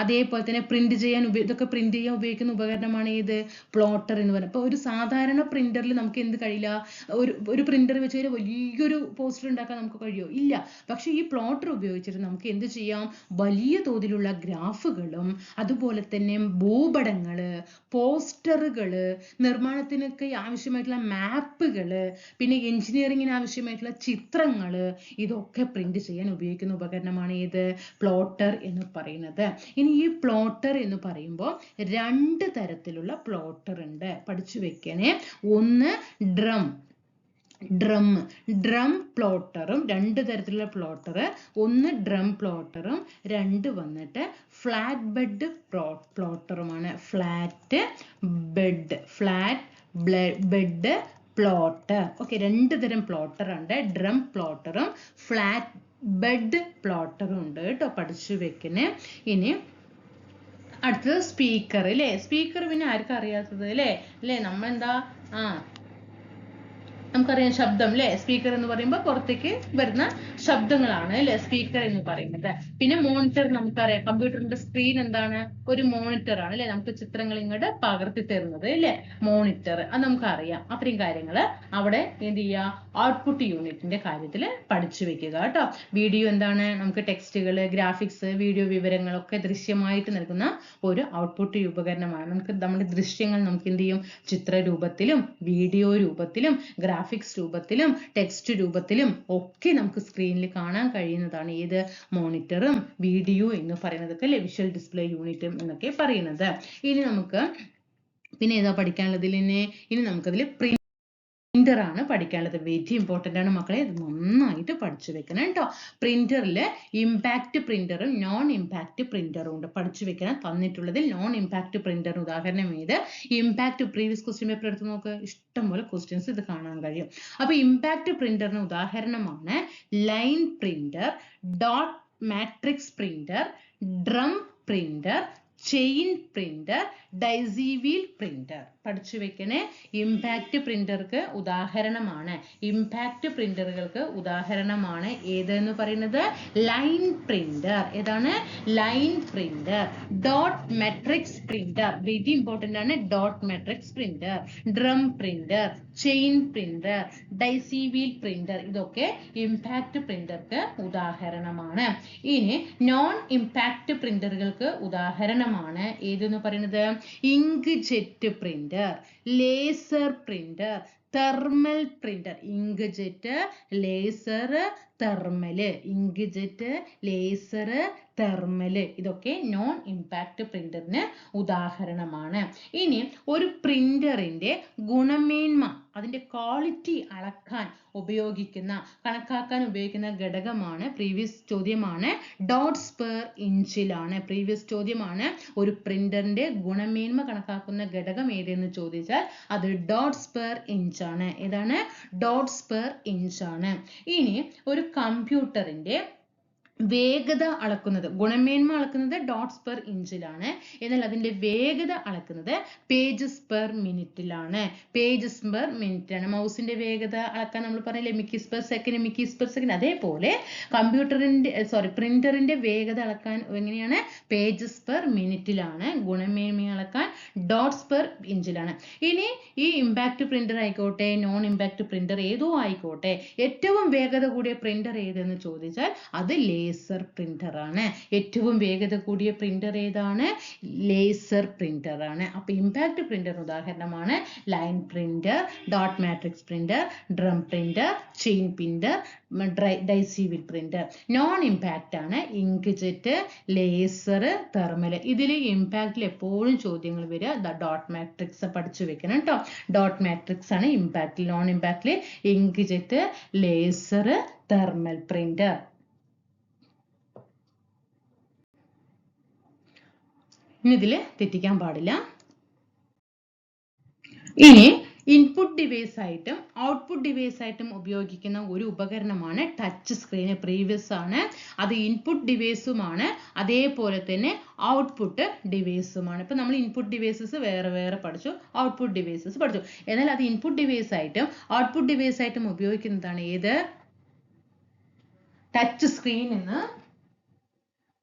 അതേപോലെ തന്നെ പ്രിന്റ് ചെയ്യാൻ ഇതൊക്കെ പ്രിന്റ് ചെയ്യാൻ ഉപയോഗിക്കുന്ന ഉപകരണമാണ് ഏത്? പ്ലോട്ടർ എന്ന് പറയുന്നത്. അപ്പോൾ ഒരു സാധാരണ പ്രിന്ററിൽ നമുക്ക് എന്ത് കഴിയില്ല, ഒരു പ്രിന്റർ വെച്ച് ഒരു വലിയൊരു പോസ്റ്റർ ഉണ്ടാക്കാൻ നമുക്ക് കഴിയുമോ? ഇല്ല. പക്ഷെ ഈ പ്ലോട്ടർ ഉപയോഗിച്ചിട്ട് നമുക്ക് എന്ത് ചെയ്യാം? വലിയ തോതിലുള്ള ഗ്രാഫുകളും അതുപോലെ തന്നെ ഭൂപടങ്ങള്, പോസ്റ്ററുകള്, നിർമ്മാണത്തിനൊക്കെ ആവശ്യമായിട്ടുള്ള മാപ്പുകള്, പിന്നെ എഞ്ചിനീയറിങ്ങിന് ആവശ്യമായിട്ടുള്ള ചിത്രങ്ങള്, ഇതൊക്കെ പ്രിന്റ് ചെയ്യാൻ ഉപയോഗിക്കുന്ന ഉപകരണമാണ് ഏത്? പ്ലോട്ടർ എന്ന് പറയുന്നത്. ഇനി ഈ പ്ലോട്ടർ എന്ന് പറയുമ്പോൾ 2 തരത്തിലുള്ള പ്ലോട്ടർ ഉണ്ട്, പഠിച്ചു വെക്കണേ. ഒന്ന് ഡ്രം പ്ലോട്ടറും, 2 തരത്തിലുള്ള പ്ലോട്ടർ. ഒന്ന് ഡ്രം പ്ലോട്ടറും, 2 വന്നിട്ട് ഫ്ലാറ്റ് ബെഡ് പ്ലോട്ടറുമാണ്. Flat bed plotter. ഓക്കെ, 2 തരം പ്ലോട്ടർ ഉണ്ട്. ഡ്രം പ്ലോട്ടറും ഫ്ലാറ്റ് ബെഡ് പ്ലോട്ടറും ഉണ്ട് കേട്ടോ, പഠിച്ചു വെക്കണേ. ഇനി അടുത്തത് സ്പീക്കർ അല്ലേ. സ്പീക്കർ പിന്നെ ആർക്കും അറിയാത്തത് അല്ലേ നമ്മളെന്താ നമുക്കറിയാം, ശബ്ദം അല്ലേ. സ്പീക്കർ എന്ന് പറയുമ്പോൾ പുറത്തേക്ക് വരുന്ന ശബ്ദങ്ങളാണ് അല്ലേ സ്പീക്കർ എന്ന് പറയുന്നത്. പിന്നെ മോണിറ്റർ നമുക്കറിയാം, കമ്പ്യൂട്ടറിന്റെ സ്ക്രീൻ എന്താണ്? ഒരു മോണിറ്റർ ആണ് അല്ലേ, നമുക്ക് ചിത്രങ്ങൾ ഇങ്ങോട്ട് പകർത്തി തരുന്നത് അല്ലേ, മോണിറ്റർ. അത് നമുക്കറിയാം. അത്രയും കാര്യങ്ങൾ അവിടെ എന്ത് ചെയ്യുക, ഔട്ട്പുട്ട് യൂണിറ്റിന്റെ കാര്യത്തിൽ പഠിച്ചു വെക്കുക കേട്ടോ. വീഡിയോ എന്താണ്? നമുക്ക് ടെക്സ്റ്റുകൾ, ഗ്രാഫിക്സ്, വീഡിയോ വിവരങ്ങളൊക്കെ ദൃശ്യമായിട്ട് നൽകുന്ന ഒരു ഔട്ട്പുട്ട് ഉപകരണമാണ്. നമ്മുടെ ദൃശ്യങ്ങൾ നമുക്ക് എന്ത് ചെയ്യും? ചിത്രരൂപത്തിലും വീഡിയോ രൂപത്തിലും ഗ്രാഫിക്സ് രൂപത്തിലും ടെക്സ്റ്റ് രൂപത്തിലും ഒക്കെ നമുക്ക് സ്ക്രീനിൽ കാണാൻ കഴിയുന്നതാണ് ഏത്? മോണിറ്ററും വീഡിയോ എന്ന് പറയുന്നതൊക്കെ അല്ലേ, വിഷ്വൽ ഡിസ്പ്ലേ യൂണിറ്റും എന്നൊക്കെ പറയുന്നത്. ഇനി നമുക്ക് പിന്നെ ഏതാ പഠിക്കാനുള്ളത്? ഇനി നമുക്കതിൽ പ്രിന്റർ ആണ് പഠിക്കാനുള്ളത്. വെരി ഇമ്പോർട്ടന്റ് ആണ് മക്കളെ, ഇത് നന്നായിട്ട് പഠിച്ചു വെക്കണം കേട്ടോ. പ്രിന്ററിൽ ഇമ്പാക്ട് പ്രിന്ററും നോൺ ഇമ്പാക്ട് പ്രിന്ററും ഉണ്ട്, പഠിച്ചു വെക്കണം. തന്നിട്ടുള്ളതിൽ നോൺ ഇമ്പാക്ട് പ്രിന്റർ ഉദാഹരണം ഏത്? ഇമ്പാക്ട്. പ്രീവിയസ് ക്വസ്റ്റ്യൻ പേപ്പർ എടുത്ത് നോക്ക്, ഇഷ്ടംപോലെ ക്വസ്റ്റ്യൻസ് ഇത് കാണാൻ കഴിയും. അപ്പൊ ഇമ്പാക്ട് പ്രിന്ററിന് ഉദാഹരണമാണ് line printer, dot matrix printer, drum printer, chain printer, daisy wheel printer. പഠിച്ചു വെക്കണേ. ഇമ്പാക്ട് പ്രിന്റർക്ക് ഉദാഹരണമാണ്, ഇമ്പാക്ട് പ്രിന്ററുകൾക്ക് ഉദാഹരണമാണ് ഏതെന്ന് പറയുന്നത്? Line printer. ഏതാണ്? Line printer. Dot matrix printer, very important ആണ്. Dot matrix printer, drum printer, chain printer, daisy wheel printer, ഇതൊക്കെ ഇമ്പാക്ട് പ്രിന്റർക്ക് ഉദാഹരണമാണ്. ഇനി നോൺ ഇമ്പാക്ട് പ്രിന്ററുകൾക്ക് ഉദാഹരണമാണ് ഏതെന്ന് പറയുന്നത്? Ink jet printer, laser printer, thermal printer. Ink jet, laser, thermal. Ink jet, laser, thermal, ഇതൊക്കെ നോൺ ഇമ്പാക്ട് പ്രിന്ററിന് ഉദാഹരണമാണ്. ഇനി ഒരു പ്രിന്ററിന്റെ ഗുണമേന്മ, അതിന്റെ ക്വാളിറ്റി അളക്കാൻ ഉപയോഗിക്കുന്ന, കണക്കാക്കാൻ ഉപയോഗിക്കുന്ന ഘടകമാണ്, പ്രീവിയസ് ചോദ്യമാണ്, ഡോട്ട്സ് പെർ ഇഞ്ചിലാണ്. പ്രീവിയസ് ചോദ്യമാണ്, ഒരു പ്രിന്ററിന്റെ ഗുണമേന്മ കണക്കാക്കുന്ന ഘടകം ഏതെന്ന് ചോദിച്ചാൽ അത് ഡോട്ട്സ് പെർ ഇഞ്ച് ആണ്. ഏതാണ്? ഡോട്ട്സ് പെർ ഇഞ്ച് ആണ്. ഇനി ഒരു കമ്പ്യൂട്ടറിന്റെ വേഗത അളക്കുന്നത്, ഗുണമേന്മ അളക്കുന്നത് ഡോട്ട്സ് പെർ ഇഞ്ചിലാണ്. എന്നാൽ അതിന്റെ വേഗത അളക്കുന്നത് പേജസ് പെർ മിനിറ്റിലാണ്. പേജസ് പെർ മിനിറ്റ് ആണ്. മൗസിന്റെ വേഗത അളക്കാൻ നമ്മൾ പറഞ്ഞില്ലേ, mickeys per second, mickeys per second. അതേപോലെ പ്രിന്ററിന്റെ വേഗത അളക്കാൻ എങ്ങനെയാണ്? പേജസ് പെർ മിനിറ്റിലാണ്. ഗുണമേന്മ അളക്കാൻ ഡോട്ട്സ് പെർ ഇഞ്ചിലാണ്. ഇനി ഈ ഇമ്പാക്ട് പ്രിന്റർ ആയിക്കോട്ടെ, നോൺ ഇമ്പാക്ട് പ്രിന്റർ ഏതോ ആയിക്കോട്ടെ, ഏറ്റവും വേഗത കൂടിയ പ്രിന്റർ ഏതെന്ന് ചോദിച്ചാൽ അത് ലേസർ പ്രിന്റർ ആണ്. ഏറ്റവും വേഗത കൂടിയ പ്രിന്റർ ഏതാണ്? ലേസർ പ്രിന്റർ ആണ്. അപ്പൊ ഇമ്പാക്ട് പ്രിന്റർ ഉദാഹരണമാണ് line printer, dot matrix printer, drum printer, chain printer, daisy wheel printer. Non impact ആണ് ഇങ്ക് ജെറ്റ്, ലേസർ, തെർമൽ. ഇതിൽ ഇമ്പാക്റ്റിൽ എപ്പോഴും ചോദ്യങ്ങൾ വരിക ഡോട്ട് മാട്രിക്സ് പഠിച്ചു വെക്കണം കേട്ടോ. ഡോട്ട് മാട്രിക്സ് ആണ് ഇമ്പാക്റ്റിൽ. നോൺ ഇമ്പാക്റ്റിൽ ink jet, laser, thermal printer. ഇനി ഇതിൽ തെറ്റിക്കാൻ പാടില്ല. ഇനി ഇൻപുട്ട് ഡിവൈസ് ആയിട്ടും ഔട്ട്പുട്ട് ഡിവൈസ് ആയിട്ടും ഉപയോഗിക്കുന്ന ഒരു ഉപകരണമാണ് ടച്ച് സ്ക്രീൻ. പ്രീവിയസ് ആണ്, അത് ഇൻപുട്ട് ഡിവൈസുമാണ്, അതേപോലെ തന്നെ ഔട്ട്പുട്ട് ഡിവൈസുമാണ്. ഇപ്പൊ നമ്മൾ ഇൻപുട്ട് ഡിവൈസസ് വേറെ വേറെ പഠിച്ചു, ഔട്ട്പുട്ട് ഡിവൈസസ് പഠിച്ചു. എന്നാൽ അത് ഇൻപുട്ട് ഡിവൈസ് ആയിട്ടും ഔട്ട്പുട്ട് ഡിവൈസ് ആയിട്ടും ഉപയോഗിക്കുന്നതാണ് ഏത്? ടച്ച് സ്ക്രീൻ എന്ന്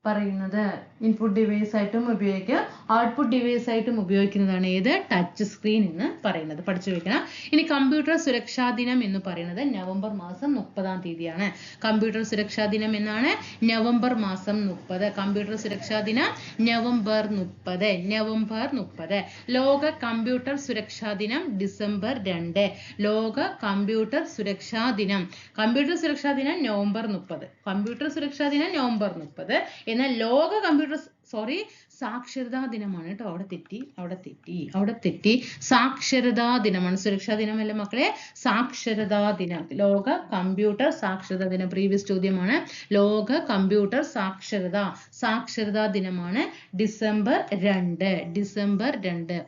പറയുന്നത്. ഇൻപുട്ട് ഡിവൈസ് ആയിട്ടും ഉപയോഗിക്കുക, ഔട്ട്പുട്ട് ഡിവൈസ് ആയിട്ടും ഉപയോഗിക്കുന്നതാണ് ഏത്? ടച്ച് സ്ക്രീൻ എന്ന് പറയുന്നത്. പഠിച്ചു വെക്കണം. ഇനി കമ്പ്യൂട്ടർ സുരക്ഷാ ദിനം എന്ന് പറയുന്നത് നവംബർ മാസം 30-ാം തീയതിയാണ്. കമ്പ്യൂട്ടർ സുരക്ഷാ ദിനം എന്നാണ് നവംബർ മാസം 30. കമ്പ്യൂട്ടർ സുരക്ഷാ ദിനം നവംബർ 30. നവംബർ 30. ലോക കമ്പ്യൂട്ടർ സുരക്ഷാ ദിനം ഡിസംബർ 2. ലോക കമ്പ്യൂട്ടർ സുരക്ഷാ ദിനം. കമ്പ്യൂട്ടർ സുരക്ഷാ ദിനം നവംബർ 30. കമ്പ്യൂട്ടർ സുരക്ഷാ ദിനം നവംബർ 30. എന്നാൽ ലോക കമ്പ്യൂട്ടർ സാക്ഷരതാ ദിനമാണ് കേട്ടോ. അവിടെ തെറ്റി. സാക്ഷരതാ ദിനമാണ്, സുരക്ഷാ ദിനമല്ല മക്കളെ, സാക്ഷരതാ ദിനം. ലോക കമ്പ്യൂട്ടർ സാക്ഷരതാ ദിനം പ്രീവിയസ് ചോദ്യമാണ്. ലോക കമ്പ്യൂട്ടർ സാക്ഷരതാ ദിനമാണ് ഡിസംബർ 2. ഡിസംബർ 2.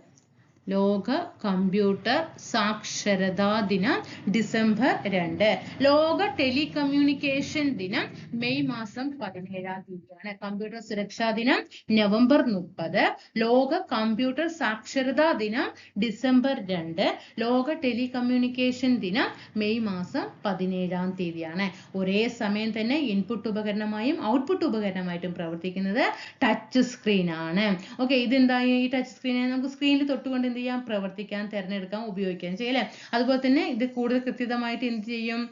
ലോക കമ്പ്യൂട്ടർ സാക്ഷരതാ ദിനം ഡിസംബർ 2. ലോക ടെലികമ്മ്യൂണിക്കേഷൻ ദിനം മെയ് മാസം 17-ാം തീയതിയാണ്. കമ്പ്യൂട്ടർ സുരക്ഷാ ദിനം നവംബർ 30. ലോക കമ്പ്യൂട്ടർ സാക്ഷരതാ ദിനം ഡിസംബർ 2. ലോക ടെലികമ്മ്യൂണിക്കേഷൻ ദിനം മെയ് മാസം 17-ാം തീയതിയാണ്. ഒരേ സമയം തന്നെ ഇൻപുട്ട് ഉപകരണമായും ഔട്ട്പുട്ട് ഉപകരണമായിട്ടും പ്രവർത്തിക്കുന്നത് ടച്ച് സ്ക്രീൻ ആണ്. ഓക്കെ, ഇതെന്താ? ഈ ടച്ച് സ്ക്രീനെ നമുക്ക് സ്ക്രീനിൽ തൊട്ടുകൊണ്ട് എന്ത് ചെയ്യാം? പ്രവർത്തിക്കാൻ, തിരഞ്ഞെടുക്കാൻ, ഉപയോഗിക്കാൻ ചെയ്യും അല്ലേ? അതുപോലെ തന്നെ ഇത് കൂടുതൽ കൃത്യമായിട്ട് എന്ത് ചെയ്യും?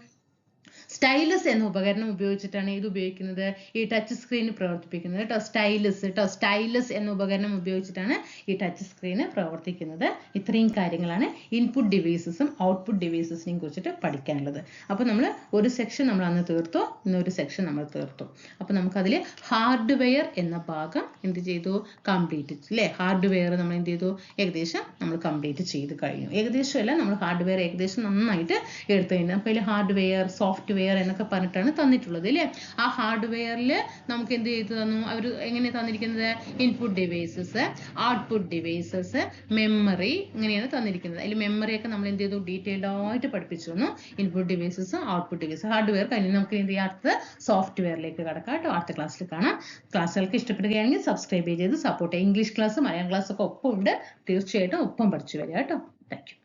സ്റ്റൈലസ് എന്ന ഉപകരണം ഉപയോഗിച്ചിട്ടാണ് ഇത് ഉപയോഗിക്കുന്നത്, ഈ ടച്ച് സ്ക്രീൻ പ്രവർത്തിപ്പിക്കുന്നത് കേട്ടോ. സ്റ്റൈലസ് എന്ന ഉപകരണം ഉപയോഗിച്ചിട്ടാണ് ഈ ടച്ച് സ്ക്രീൻ പ്രവർത്തിക്കുന്നത്. ഇത്രയും കാര്യങ്ങളാണ് ഇൻപുട്ട് ഡിവൈസസും ഔട്ട്പുട്ട് ഡിവൈസസിനെയും കുറിച്ചിട്ട് പഠിക്കാനുള്ളത്. അപ്പോൾ നമ്മൾ ഒരു സെക്ഷൻ നമ്മൾ അന്ന് തീർത്തു, ഇന്നൊരു സെക്ഷൻ നമ്മൾ തീർത്തു. അപ്പോൾ നമുക്കതിൽ ഹാർഡ്വെയർ എന്ന ഭാഗം എന്ത് ചെയ്തു? കംപ്ലീറ്റ് അല്ലേ? ഹാർഡ്വെയർ നമ്മൾ എന്ത് ചെയ്തു? ഏകദേശം നമ്മൾ കംപ്ലീറ്റ് ചെയ്ത് കഴിഞ്ഞു. ഏകദേശം അല്ല, നമ്മൾ ഹാർഡ്വെയർ ഏകദേശം നന്നായിട്ട് എടുത്തു കഴിഞ്ഞു. നമുക്ക് അതിൽ ഹാർഡ്വെയർ, സോഫ്റ്റ്വെയർ എന്നൊക്കെ പറഞ്ഞിട്ടാണ് തന്നിട്ടുള്ളത് അല്ലേ? ആ ഹാർഡ്വെയറിൽ നമുക്ക് എന്ത് ചെയ്തു തന്നു? അവർ എങ്ങനെ തന്നിരിക്കുന്നത്? Input devices, output devices, memory, ഇങ്ങനെയാണ് തന്നിരിക്കുന്നത്. അതിൽ മെമ്മറിയൊക്കെ നമ്മൾ എന്ത് ചെയ്തു? ഡീറ്റെയിൽഡ് ആയിട്ട് പഠിപ്പിച്ചു തന്നു. Input devices, output devices, hardware കഴിഞ്ഞ് നമുക്ക് എന്ത് ചെയ്യാം? അടുത്ത സോഫ്റ്റ്വെയറിലേക്ക് കടക്കാം കേട്ടോ. അടുത്ത ക്ലാസ്സിൽ കാണാം. ക്ലാസ്സുകൾക്ക് ഇഷ്ടപ്പെടുകയാണെങ്കിൽ സബ്സ്ക്രൈബ് ചെയ്ത് സപ്പോർട്ട് ചെയ്യുക. ഇംഗ്ലീഷ് ക്ലാസ്, മലയാളം ക്ലാസ് ഒക്കെ ഒപ്പം ഉണ്ട്. തീർച്ചയായിട്ടും ഒപ്പം പഠിച്ചു വരിക കേട്ടോ. Thank you.